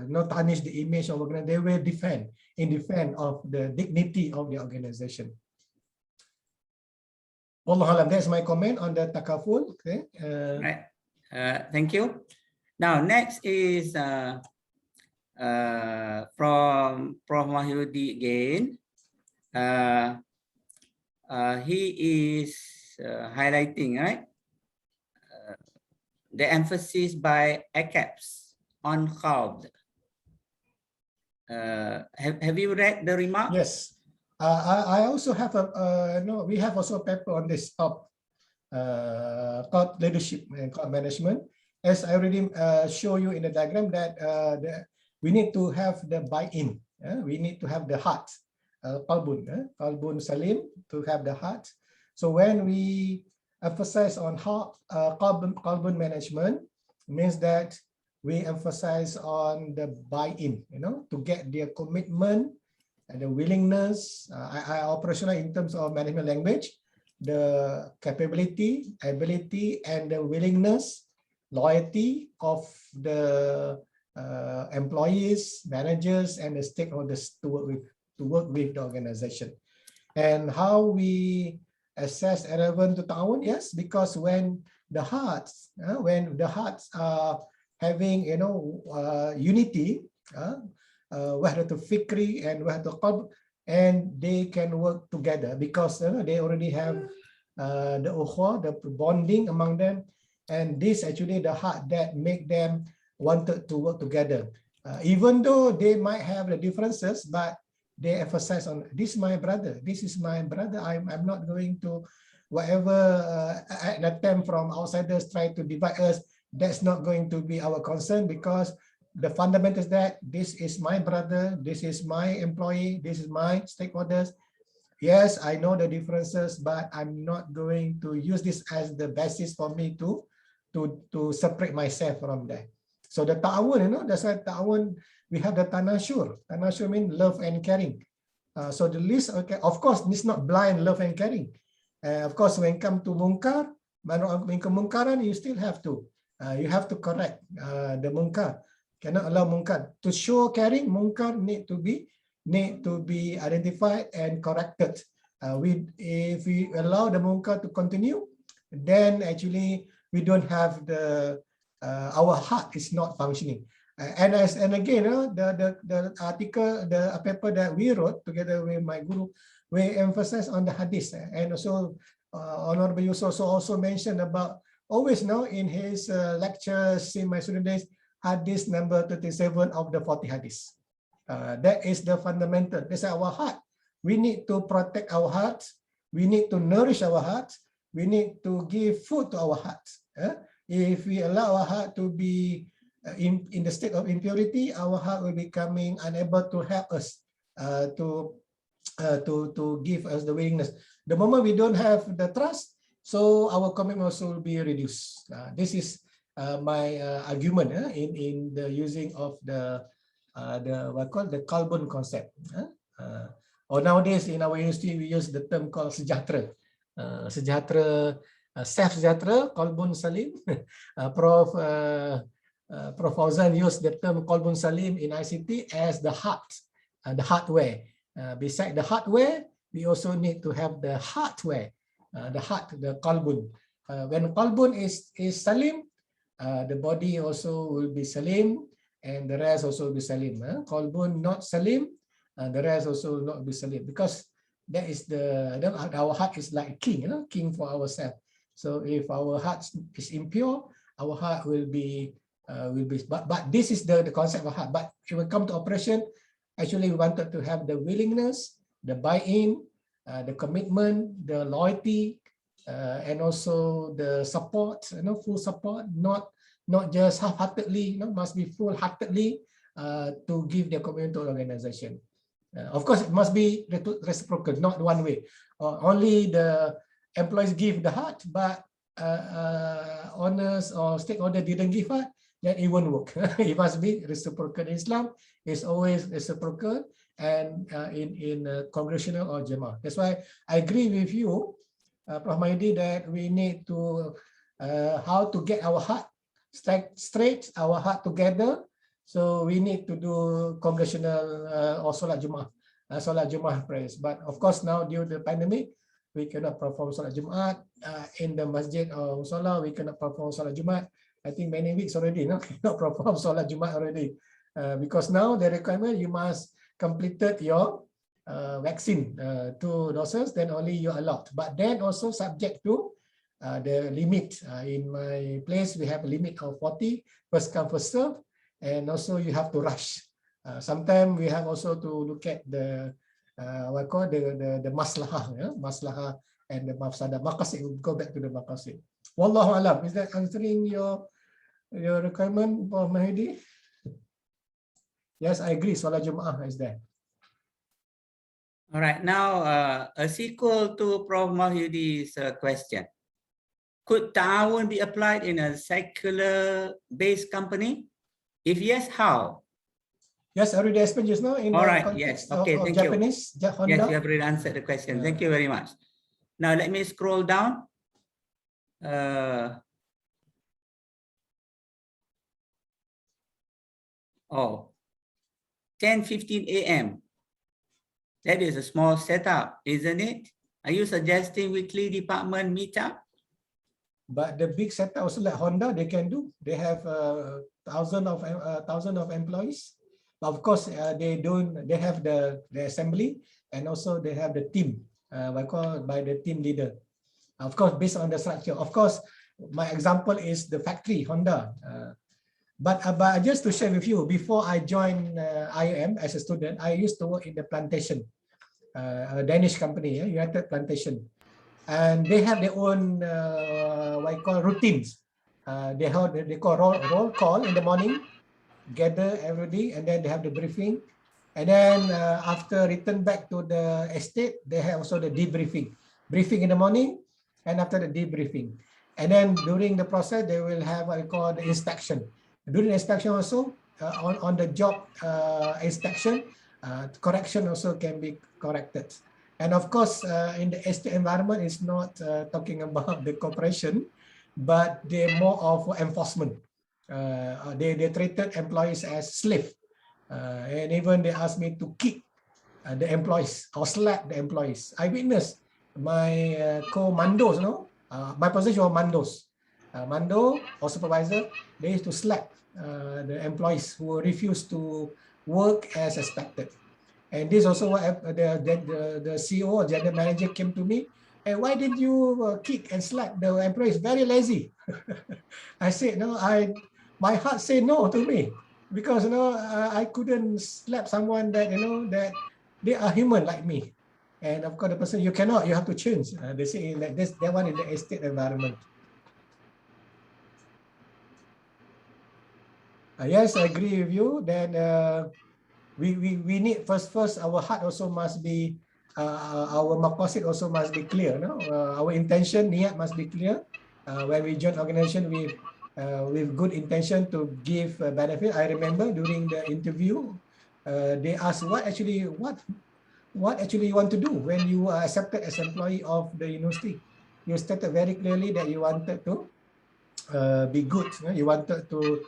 not tarnish the image of organization. They will defend of the dignity of the organization. Wallahu alam, that's my comment on the takaful. Okay. Right. Thank you. Now, next is from Prof. Mahyudi again. He is highlighting, right, the emphasis by ACAPS on COBD. Have you read the remark? Yes. I also have we have also a paper on this called leadership and called management. As I already show you in the diagram that we need to have the buy-in. We need to have the heart, qalbun salim, to have the heart. So when we emphasize on qalbun management, means that we emphasize on the buy-in, to get their commitment and the willingness, operational in terms of management language, the capability, ability, and the willingness, loyalty of the employees, managers, and the stakeholders to work with the organization. And how we assess relevant to ta'awun? Yes, because when the hearts are having unity, wahdatul fikri and wahdatul qalb, and they can work together because they already have the ukhuwah, the bonding among them, and this actually the heart that make them wanted to work together. Even though they might have the differences, but they emphasize on this is my brother, I'm not going to whatever an attempt from outsiders try to divide us. That's not going to be our concern, because the fundamental is that this is my brother, this is my employee, this is my stakeholders. Yes, I know the differences, but I'm not going to use this as the basis for me to separate myself from that. So the ta'awun, that's why ta'awun, we have the tanashur. Tanashur means love and caring. So the list, okay, of course, this is not blind love and caring. Of course, when it comes to munkar, munkaran, you still have to. You have to correct the munkar. Cannot allow munkar. To show caring, munkar need to be identified and corrected. If we allow the munkar to continue, then actually we don't have our heart is not functioning. And again, the article, the paper that we wrote together with my guru, we emphasize on the hadith, and also Honorable Yusuf also mentioned about always now in his lectures in my student days, hadith number 37 of the 40 hadith. That is the fundamental. That's our heart. We need to protect our hearts. We need to nourish our hearts. We need to give food to our hearts. If we allow our heart to be in the state of impurity, our heart will becoming unable to help us to give us the willingness. The moment we don't have the trust, so our commitment also will be reduced. This is my argument in the using of the what called the qalbun concept. Or nowadays in our university we use the term called sejahtera. Sejahtera, self-sejahtera, qalbun salim. Prof Fauzan used the term qalbun salim in ICT as the heart, the hardware. Beside the hardware, we also need to have the hardware, the heart, the qalbun. When qalbun is salim, the body also will be salim, and the rest also will be salim. Qalbun not salim, the rest also will not be salim, because that is our heart is like king, king for ourselves. So if our heart is impure, our heart will be but this is the concept of heart. But when we come to operation, actually we wanted to have the willingness, the buy-in, the commitment, the loyalty, and also the support, full support, not just half-heartedly, must be full-heartedly to give their commitment to the organization. Of course, it must be reciprocal, not one way. Only the employees give the heart, but owners or stakeholder didn't give heart, then it won't work. It must be reciprocal. Islam is always reciprocal, and in congregational or Jamaah. That's why I agree with you, Prof. Mahdi, that we need to how to get our heart straight, our heart together. So we need to do congregational or Solat Jumaat prayers. But of course, now due to the pandemic, we cannot perform Solat Jumaat in the masjid or Musola. We cannot perform Solat Jumaat. I think many weeks already, no, cannot perform Solat Jumaat already, because now the requirement, you must completed your vaccine 2 doses, then only you're allowed. But then also subject to the limit. In my place, we have a limit of 40, first come, first serve, and also you have to rush. Sometimes we have also to look at the what I call the maslahah, maslahah and the mafsadah. Maqasid, we'll go back to the maqasid. Wallahu alam. Is that answering your requirement for Mahdi? Yes, I agree. Solat Jumaah is there. All right. Now, a sequel to Prof. Mahyudi's question. Could ta'awun be applied in a secular-based company? If yes, how? Yes, I already explained just now in All the right. context Yes. Okay. of Thank Japanese, you. Honda. Yes, you have already answered the question. Thank you very much. Now, let me scroll down. Oh, 10:15 a.m. That is a small setup, isn't it? Are you suggesting weekly department meetup? But the big setup also like Honda, they can do. They have thousand of employees. But of course, they have the assembly, and also they have the team, by the team leader. Of course, based on the structure. Of course, my example is the factory, Honda. But just to share with you, before I joined IIM as a student, I used to work in the plantation, a Danish company, United Plantation. And they have their own what I call routines. They call roll call in the morning, gather everybody, and then they have the briefing. And then after return back to the estate, they have also the debriefing. Briefing in the morning, and after the debriefing. And then during the process, they will have what I call the inspection. During the inspection also, on the job inspection, correction also can be corrected. And of course, in the estate environment, it's not talking about the cooperation, but they're more of enforcement. They treated employees as slave. And even they asked me to kick the employees or slap the employees. I witnessed my co-mandos, my position was mandos. Mando or supervisor, they used to slap the employees who refused to work as expected. And this also what the CEO or general manager came to me. And why did you kick and slap the employees? Very lazy. I said, no, my heart said no to me, because I couldn't slap someone that that they are human like me. And of course, the person you have to change. They say like this, that one in the estate environment. Yes, I agree with you. Then we need first our heart also must be our maqasid also must be clear. Our intention, niat must be clear. When we join organization with good intention to give benefit. I remember during the interview, they asked what actually you want to do when you are accepted as employee of the university. You stated very clearly that you wanted to be good. You wanted to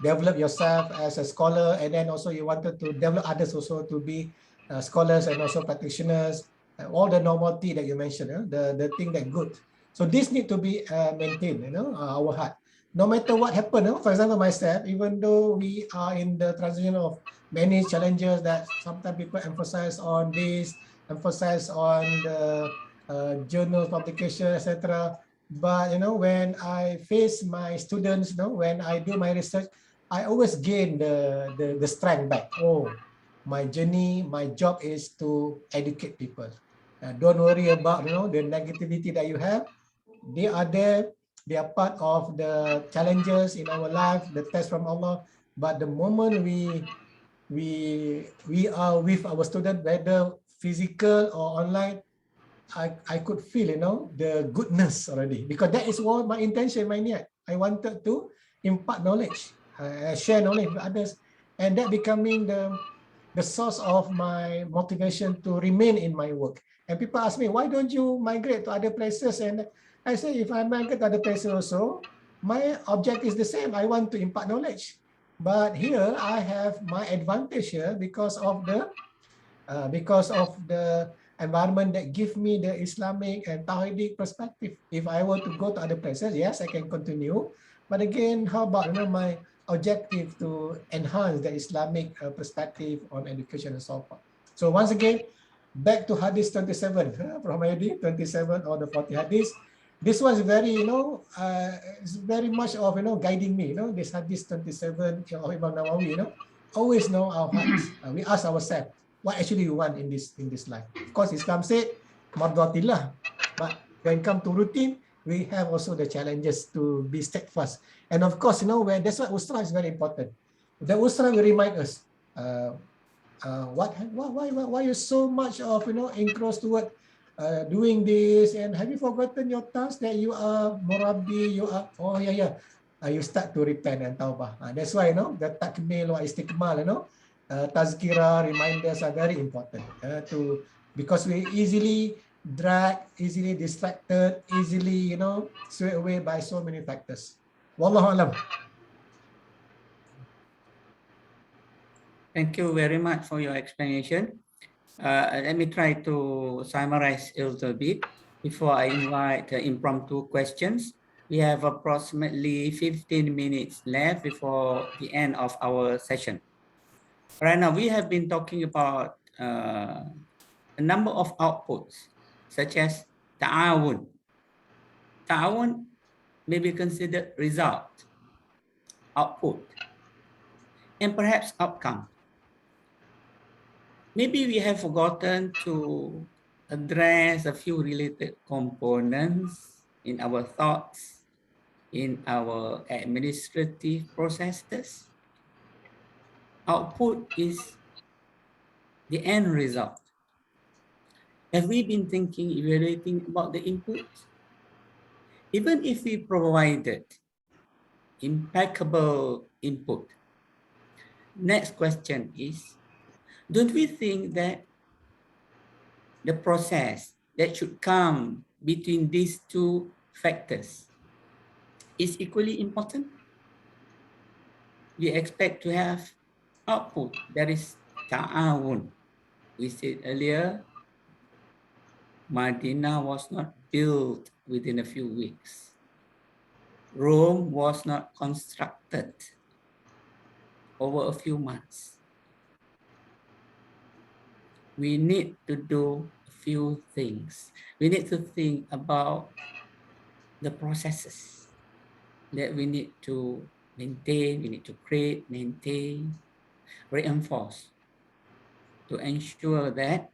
develop yourself as a scholar, and then also you wanted to develop others also to be scholars and also practitioners. All the novelty that you mentioned, the thing that good. So this need to be maintained. Our heart. No matter what happened. For example, myself, even though we are in the transition of many challenges that sometimes people emphasize on this, emphasize on the journal publication, etc. But when I face my students, when I do my research, I always gain the strength back. Oh, my journey, my job is to educate people. Don't worry about the negativity that you have. They are there. They are part of the challenges in our life, the test from Allah. But the moment we we are with our student, whether physical or online, I could feel, you know, the goodness already, because that is what my intention, my niat. I wanted to impart knowledge, share knowledge with others, and that becoming the source of my motivation to remain in my work. And people ask me, why don't you migrate to other places? And I say, if I migrate to other places also, my object is the same. I want to impart knowledge. But here I have my advantage here because of the environment that give me the Islamic and Tawhidic perspective. If I were to go to other places, yes, I can continue. But again, how about, you know, my objective to enhance the Islamic perspective on education and so forth. So once again, back to Hadith 27 from Hadith 27 or the 40 Hadith. This was very, you know, it's very much of, you know, guiding me, you know, this Hadith 27 of Imam Nawawi, you know, always know our hearts. We ask ourselves, what actually you want in this life. Of course, Islam said, mardatillah. But when come to routine, we have also the challenges to be steadfast. And of course, you know, where that's why Usra is very important. The Usra will remind us, why you so much of, you know, engrossed toward doing this, and have you forgotten your task that you are murabi, you are, oh yeah, you start to repent and tawbah. That's why, you know, the takmil or istiqmal, you know, tazkirah, reminders are very important because we easily drag, easily distracted, easily, you know, swayed away by so many factors. Wallahu alam. Thank you very much for your explanation. Let me try to summarize a little bit before I invite the impromptu questions. We have approximately 15 minutes left before the end of our session. Right now, we have been talking about a number of outputs, such as ta'awun. Ta'awun may be considered result, output, and perhaps outcome. Maybe we have forgotten to address a few related components in our thoughts, in our administrative processes. Output is the end result. Have we been thinking, evaluating about the input? Even if we provided impeccable input, next question is, don't we think that the process that should come between these two factors is equally important? We expect to have output, that is ta'awun. We said earlier, Medina was not built within a few weeks. Rome was not constructed over a few months. We need to do a few things. We need to think about the processes that we need to maintain, we need to create, maintain, reinforce to ensure that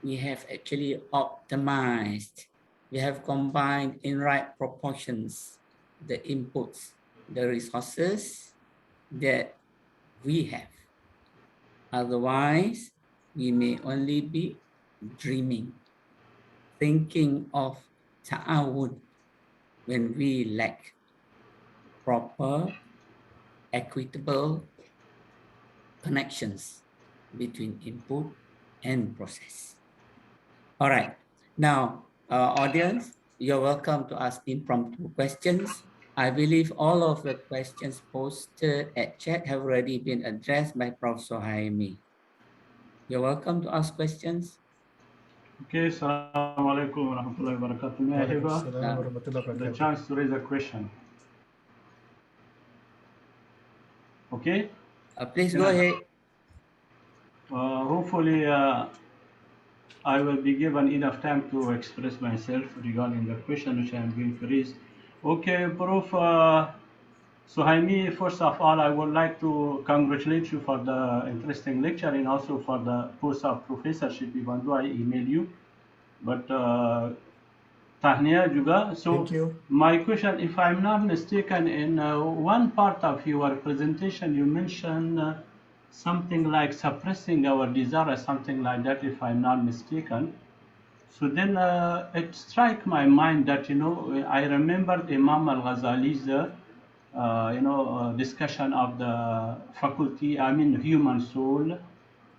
we have actually optimized, we have combined in right proportions the inputs, the resources that we have. Otherwise, we may only be dreaming, thinking of ta'awun when we lack proper, equitable connections between input and process. All right, now, audience, you're welcome to ask impromptu questions. I believe all of the questions posted at chat have already been addressed by Professor Jaime. You're welcome to ask questions. Okay, Assalamu alaikum wa rahmatullahi wa barakatuh. May I have the chance to raise a question? Okay? Please go ahead. Hopefully, I will be given enough time to express myself regarding the question which I am going to raise. Okay, Prof. Suhaimi, first of all, I would like to congratulate you for the interesting lecture and also for the post of professorship, even though I emailed you. But tahniya juga. So my question, if I'm not mistaken, in one part of your presentation, you mentioned something like suppressing our desire, something like that, if I'm not mistaken. So then it struck my mind that, I remembered Imam al-Ghazali's, discussion of the faculty, human soul.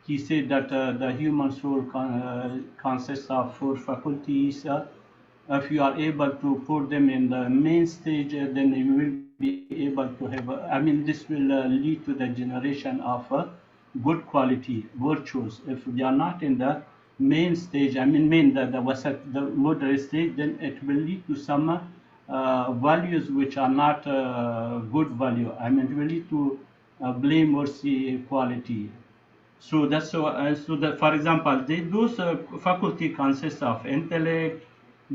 He said that the human soul consists of 4 faculties. If you are able to put them in the main stage, then you will be able to have, this will lead to the generation of good quality virtues. If they are not in the main stage, the moderate stage, then it will lead to some values which are not good value. It will lead to blameworthy quality. So that's so that, for example, those faculty consists of intellect,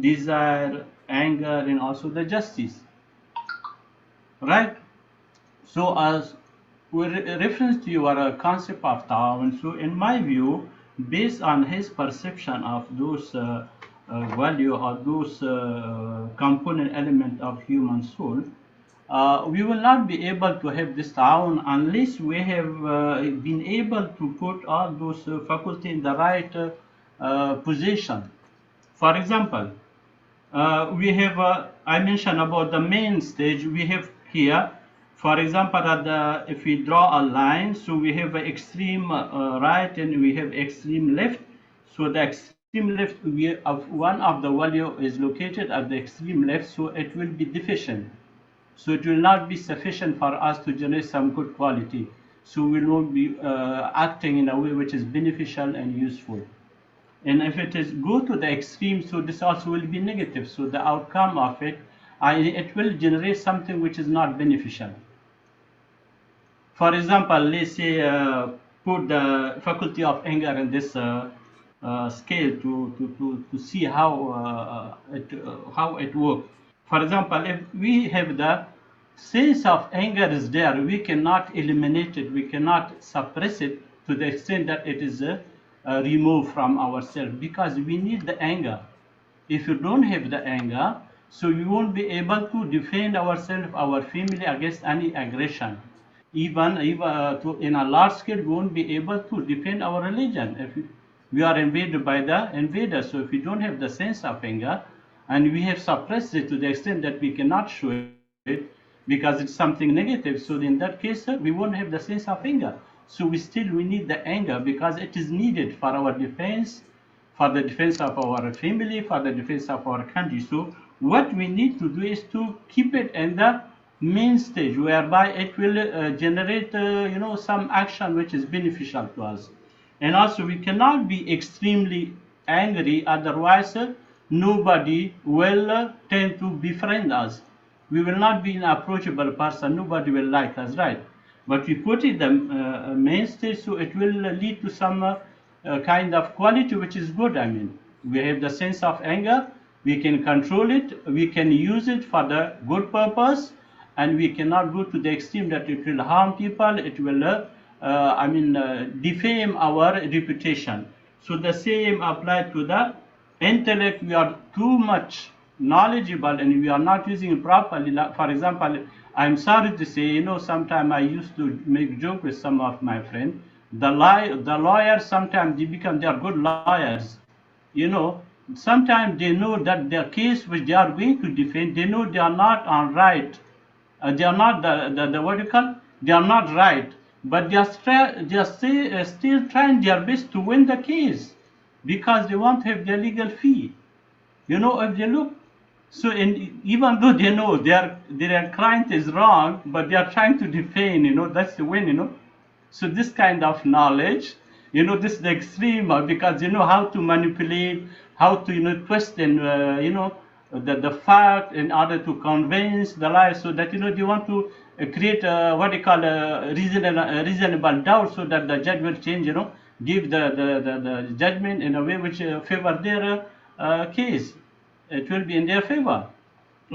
desire, anger, and also the justice, right? So as with reference to your concept of ta'awun, so in my view, based on his perception of those value or those component element of human soul, we will not be able to have this ta'awun unless we have been able to put all those faculty in the right position. For example, we have, I mentioned about the main stage, we have here, for example, if we draw a line, so we have extreme right and we have extreme left. So the extreme left, one of the value is located at the extreme left, so it will be deficient. So it will not be sufficient for us to generate some good quality. So we will not be acting in a way which is beneficial and useful. And if it is go to the extreme, so this also will be negative. So the outcome of it, it will generate something which is not beneficial. For example, let's say put the faculty of anger in this scale to see how it works. For example, if we have the sense of anger is there, we cannot eliminate it, we cannot suppress it to the extent that it is removed from ourselves, because we need the anger. If you don't have the anger, so you won't be able to defend ourselves, our family against any aggression. Even in a large scale, we won't be able to defend our religion if we are invaded by the invader. So if we don't have the sense of anger, and we have suppressed it to the extent that we cannot show it because it's something negative, so in that case, we won't have the sense of anger. So we need the anger, because it is needed for our defense, for the defense of our family, for the defense of our country. So what we need to do is to keep it in the main stage, whereby it will generate some action which is beneficial to us. And also, we cannot be extremely angry, otherwise nobody will tend to befriend us. We will not be an approachable person, nobody will like us, right? But we put it the main stage, so it will lead to some kind of quality which is good. We have the sense of anger, we can control it, we can use it for the good purpose, and we cannot go to the extreme that it will harm people, it will defame our reputation. So the same applied to the intellect. We are too much knowledgeable and we are not using it properly. For example, I'm sorry to say, sometimes I used to make joke with some of my friends. The lawyers, sometimes they are good lawyers. Sometimes they know that their case which they are going to defend, they know they are not on right. They are not the what you call, they are not right, but they are still trying their best to win the case, because they want to have their legal fee. If they look, so even though they know their client is wrong, but they are trying to defend, that's the win. So this kind of knowledge, this is the extreme, because how to manipulate, how to twist and the fact in order to convince the lie, so that they want to create what they call a reasonable doubt, so that the judge will change, give the judgment in a way which favor their case. It will be in their favor.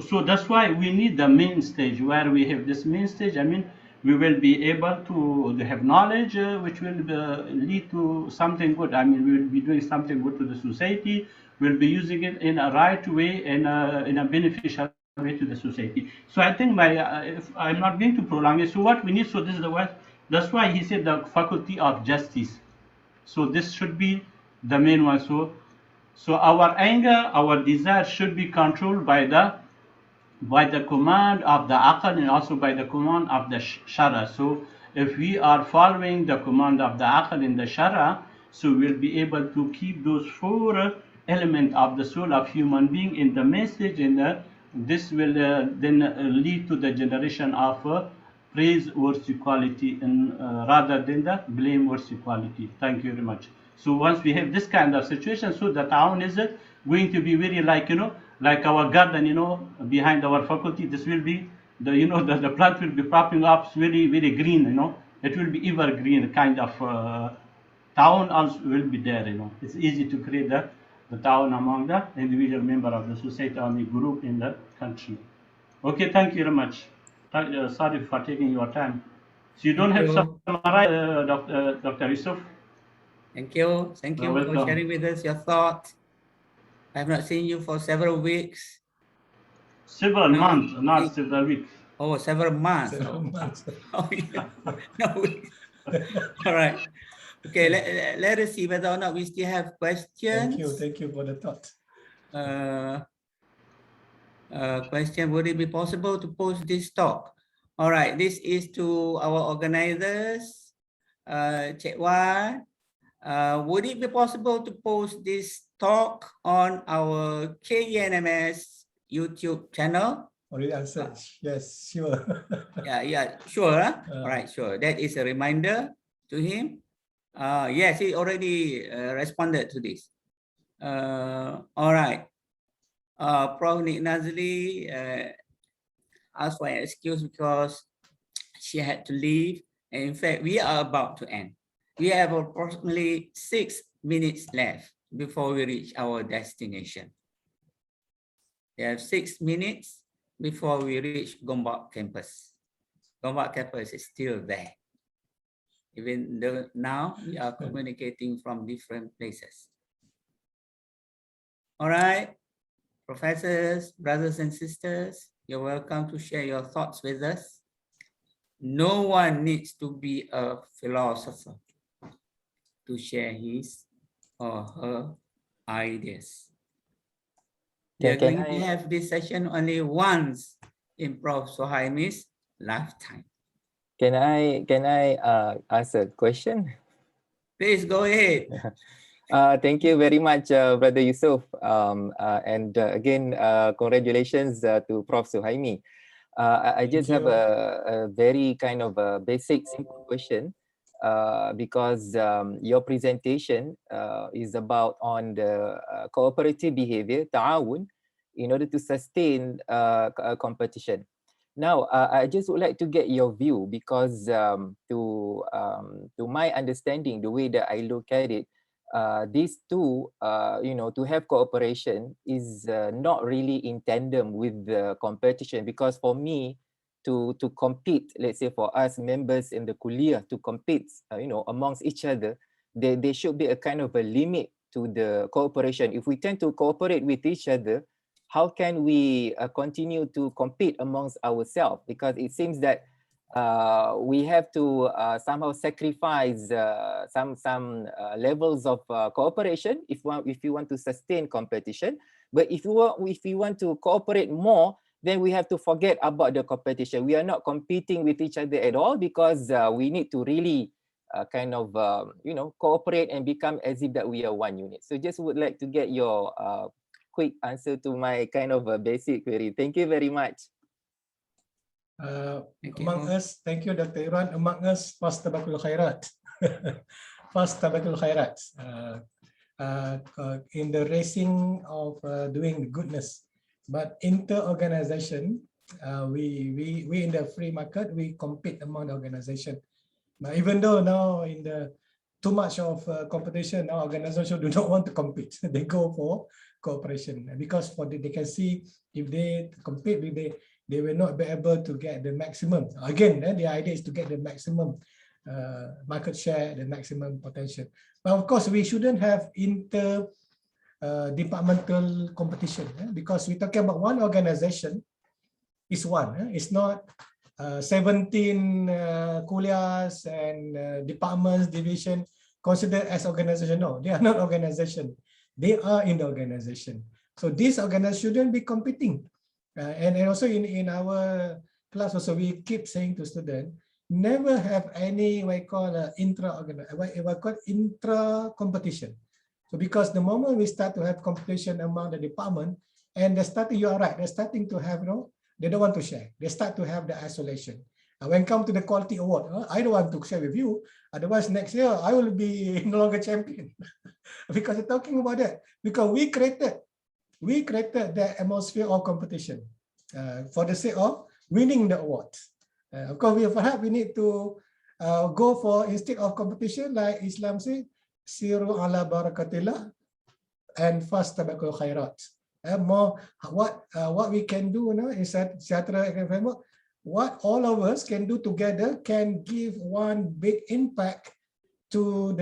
So that's why we need the main stage. Where we have this main stage, we will be able to have knowledge which will lead to something good. We will be doing something good to the society. We'll be using it in a right way and in a beneficial way to the society. So I think if I'm not going to prolong it. So what we need, so this is the That's why he said the faculty of justice. So this should be the main one. So our anger, our desire should be controlled by the command of the aql and also by the command of the shara. So if we are following the command of the aql in the shara, so we'll be able to keep those four elements of the soul of human being in the message, and this will then lead to the generation of praiseworthy quality and rather than the blameworthy quality. Thank you very much. So once we have this kind of situation, so the town is going to be very like, like our garden, behind our faculty. This will be the plant will be popping up very, very green, it will be evergreen kind of town also will be there, it's easy to create the town among the individual member of the society or the group in the country. Okay, thank you very much. Sorry for taking your time. So you don't Thank have you. summarize, Dr. Yusuf? Thank you. Thank you for Welcome. sharing with us your thoughts. I have not seen you for several weeks. Several Now, months, not several weeks. oh, several months. Several months. Oh, yeah. No weeks. All right. Okay, let us see whether or not we still have questions. Thank you for the thought. Question, would it be possible to post this talk? All right, this is to our organizers. Cik Wan, would it be possible to post this talk on our KENMS YouTube channel? Already answered. Yes, sure. Yeah, sure. All right, sure. That is a reminder to him. Yes, he already responded to this. All right. Prof. Nik Nazli asked for an excuse because she had to leave. And in fact, we are about to end. We have approximately 6 minutes left before we reach our destination. We have 6 minutes before we reach Gombak campus. Gombak campus is still there. Even though now we are communicating from different places. All right, professors, brothers and sisters, you're welcome to share your thoughts with us. No one needs to be a philosopher to share his or her ideas. We are going to have this session only once in Prof. Suhaimi's lifetime. Can I ask a question? Please go ahead. Thank you very much, Brother Yusuf. And again, congratulations to Prof. Suhaimi. I just have a very kind of a basic, simple question because your presentation is about on the cooperative behavior, ta'awun, in order to sustain competition. Now, I just would like to get your view because to my understanding, the way that I look at it, these two, to have cooperation is not really in tandem with the competition, because for me, to compete, let's say for us members in the kuliah to compete, amongst each other, there should be a kind of a limit to the cooperation. If we tend to cooperate with each other, how can we continue to compete amongst ourselves? Because it seems that we have to somehow sacrifice some levels of cooperation if you want to sustain competition. But if you want to cooperate more, then we have to forget about the competition. We are not competing with each other at all because we need to really kind of cooperate and become as if that we are one unit. So just would like to get your quick answer to my kind of a basic query. Thank you very much. Among us, thank you, Dr. Iran. Among us, fastabakul khairat. Fastabakul khairat. In the racing of doing goodness, but inter-organization, we in the free market, we compete among the organization. But even though now in the too much of competition, now organizations do not want to compete. They go for cooperation because they can see if they compete, they will not be able to get the maximum. Again, the idea is to get the maximum market share, the maximum potential. But of course, we shouldn't have departmental competition because we're talking about one organization is one. It's not 17 kuliahs and departments, division considered as organization. No, they are not organization. They are in the organization. So these organizations shouldn't be competing. And also in our class also, we keep saying to students, never have any what I call intra competition. So because the moment we start to have competition among the department, and they're starting, you are right, they're starting to have, they don't want to share. They start to have the isolation. When come to the quality award, I don't want to share with you. Otherwise, next year I will be no longer champion. Because they're talking about that. Because we created the atmosphere of competition for the sake of winning the awards. Of course, perhaps we need to go for, instead of competition, like Islam says, siru ala barakatillah and fast tabakul khairat. More what we can do now is that Sejahtera framework, what all of us can do together can give one big impact to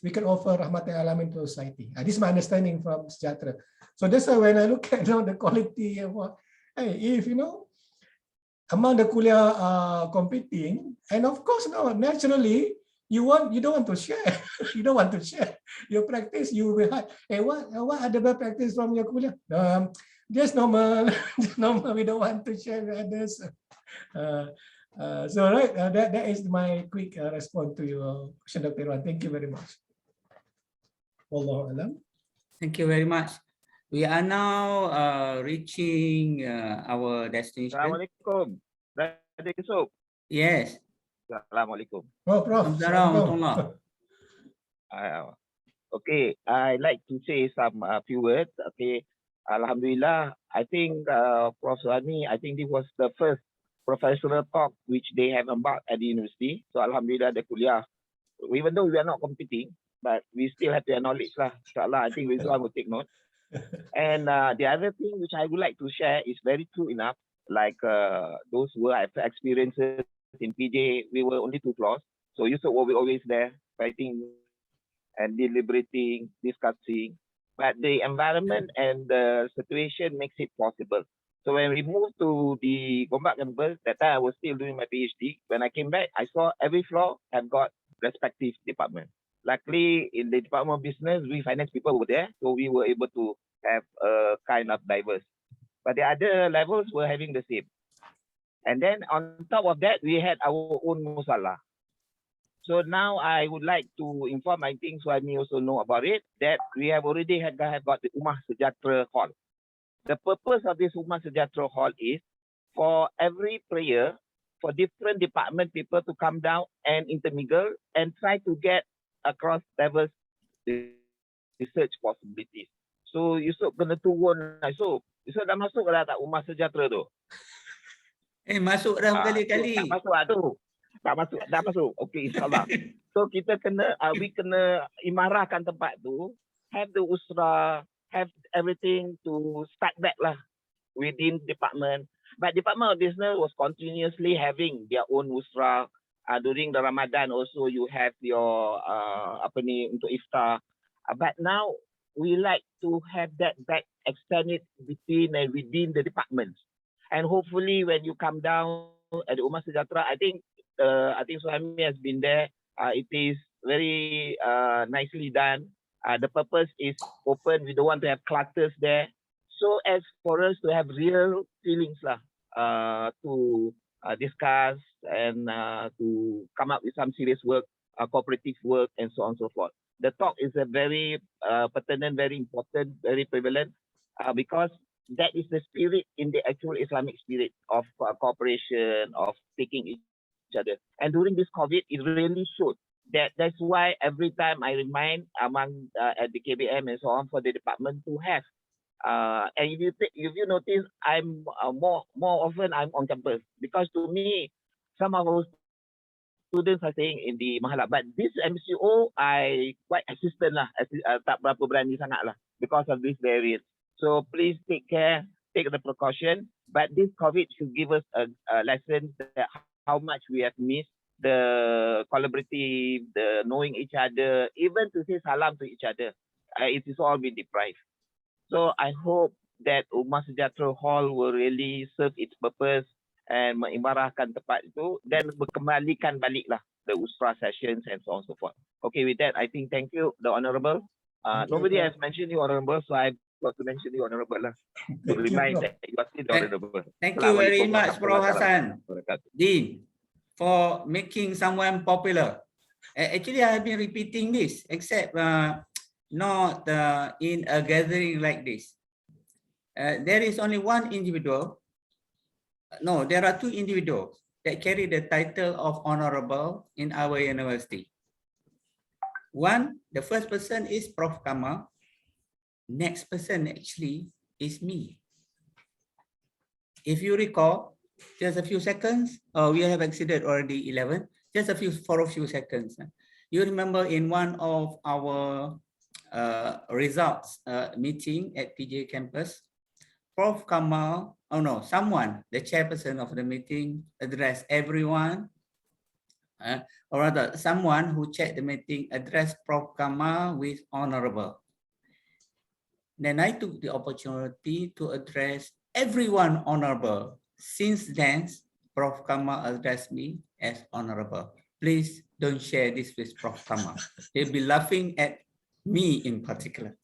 we can offer rahmatul alamin to society. This is my understanding from Sejahtera. So that's why when I look at the quality of what, hey, if among the kuliah competing, and of course naturally you don't want to share. You don't want to share your practice. You will hide. Hey, what are the best practice from your kuliah? Just normal. Just normal. We don't want to share with others. So right, that is my quick response to your question, Dr. Irwan. Thank you very much. Wallahu alam. Thank you very much. We are now reaching our destination. Assalamualaikum. Brother Yusuf. Yes. Assalamualaikum. Oh, Prof. Assalamualaikum. Okay, I'd like to say some few words. Okay, Alhamdulillah, I think Prof. Suhaimi, I think this was the first professional talk which they have embarked at the university. So Alhamdulillah, the kuliah, even though we are not competing, but we still have to acknowledge lah. Inshallah, I think everyone will take note. And the other thing which I would like to share is very true enough. Like those who have experiences in PJ, we were only 2 floors. So Yusuf will be always there, fighting and deliberating, discussing. But the environment and the situation makes it possible. So when we moved to the Gombak campus, that time I was still doing my PhD. When I came back, I saw every floor have got respective department. Luckily, in the Department of Business, we finance people were there, so we were able to have a kind of diverse. But the other levels were having the same. And then on top of that, we had our own musalla. So now I would like to inform, I think Suhaimi also know about it, that we have already got the Ummah Sejahtera Hall. The purpose of this Ummah Sejahtera Hall is for every prayer, for different department people to come down and intermingle and try to get across diverse research possibilities. So Yusuf kena turun. Yusuf dah masuk ke tak Ummah Sejahtera tu? Masuk dah berkali-kali. Tak masuk lah tu. Tak masuk, dah masuk. Okey, insyaAllah. So kita kena, we kena imarahkan tempat tu, have the usra, have everything to start back lah within department. But Department of Business was continuously having their own usra. During the Ramadan also you have your untuk iftar. But now we like to have that back extended between and within the departments. And hopefully when you come down at the Ummah Sejahtera, I think Suhaimi has been there. It is very nicely done. The purpose is open. We don't want to have clusters there. So as for us to have real feelings lah, to discuss and to come up with some serious work, cooperative work, and so on and so forth. The talk is a very pertinent, very important, very prevalent, because that is the spirit in the actual Islamic spirit of cooperation, of taking each other. And during this COVID, it really showed that. That's why every time I remind among at the KBM and so on for the department to have. And if you notice, I'm more often I'm on campus, because to me, some of our students are staying in the Mahala. But this MCO, I quite assistant lah, tak berapa berani sangat lah because of this variant. So please take care, take the precaution. But this COVID should give us a lesson that how much we have missed the collaborative, the knowing each other, even to say salam to each other. It is all been deprived. So I hope that Ummah Sejahtera Hall will really serve its purpose and mengimarahkan tempat itu, dan berkembalikan baliklah the USRA sessions and so on and so forth. Okay, with that, I think thank you, the Honourable. Nobody has mentioned you, Honourable, so I've got to mention you, Honourable lah. To remind that you are still the Honourable. Thank you very Assalamualaikum much, Prof. warahmatullahi Hassan, wabarakatuh. Dean, for making someone popular. Actually, I have been repeating this, except not in a gathering like this. There is only one individual. No, there are two individuals that carry the title of Honourable in our university. One, the first person is Prof. Kamal. Next person actually is me. If you recall, just a few seconds, we have exceeded already 11, just for a few seconds. You remember in one of our results meeting at PJ campus, Prof. Kamal, someone, the chairperson of the meeting, addressed everyone, or rather, someone who chaired the meeting addressed Prof. Kamal with Honourable. Then I took the opportunity to address everyone Honourable. Since then, Prof. Kamal addressed me as Honourable. Please don't share this with Prof. Kamal. They'll be laughing at me in particular.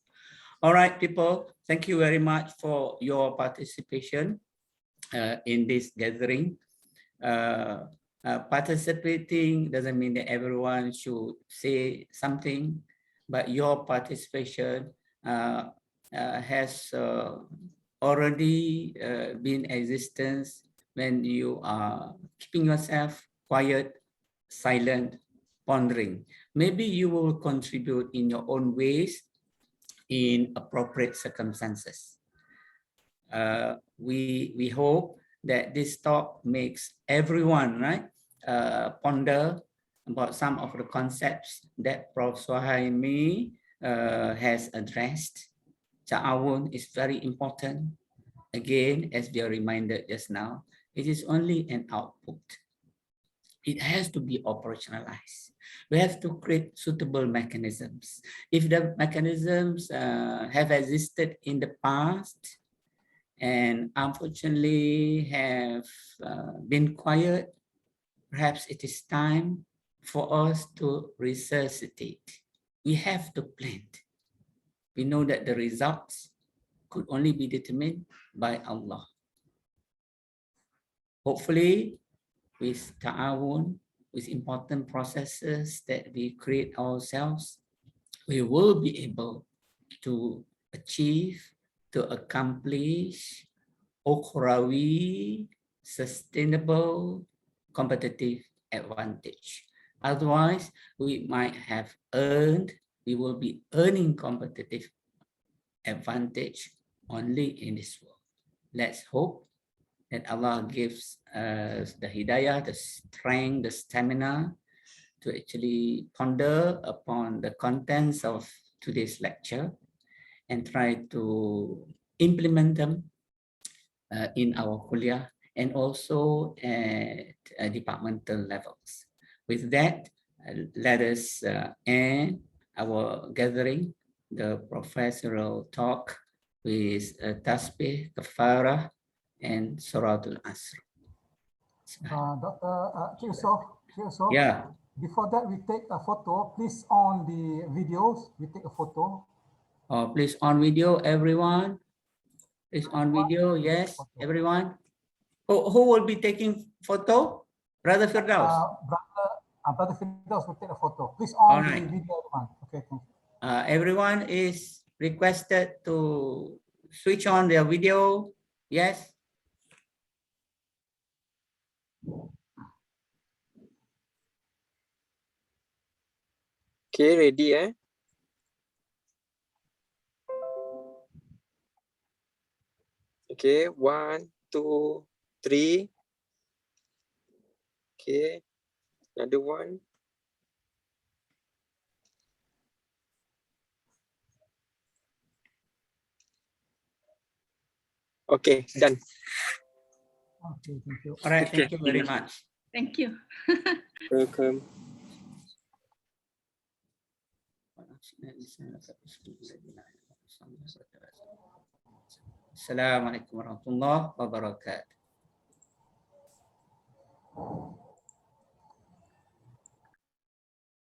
All right, people, thank you very much for your participation in this gathering. Participating doesn't mean that everyone should say something, but your participation has already been in existence when you are keeping yourself quiet, silent, pondering. Maybe you will contribute in your own ways in appropriate circumstances. We hope that this talk makes everyone, right, ponder about some of the concepts that Prof. Suhaimi has addressed. Ta'awun is very important. Again, as we are reminded just now, it is only an output. It has to be operationalized. We have to create suitable mechanisms. If the mechanisms have existed in the past and unfortunately have been quiet, perhaps it is time for us to resuscitate. We have to plant. We know that the results could only be determined by Allah. Hopefully, with ta'awun, with important processes that we create ourselves, we will be able to achieve, to accomplish ukhrawi, sustainable, competitive advantage. Otherwise, we might have earned, we will be earning competitive advantage only in this world. Let's hope that Allah gives us the hidayah, the strength, the stamina to actually ponder upon the contents of today's lecture and try to implement them in our kuliah and also at departmental levels. With that, let us end our gathering, the professorial talk with Tasbih, Kafarah, and Suratul Asr. Dr. Yusuf, yeah. Before that, we take a photo. Please on the videos, we take a photo. Please on video, everyone. Please on video, yes, everyone. Who will be taking photo? Brother Firdaus. Brother Firdaus will take a photo. Please on the video, everyone. Okay, thank you. Everyone is requested to switch on their video. Yes. Okay, ready, eh? Okay, 1, 2, 3. Okay, another one. Okay, done. Okay, thank you. All right, thank you very much. Thank you. Welcome. Assalamualaikum warahmatullahi wabarakatuh.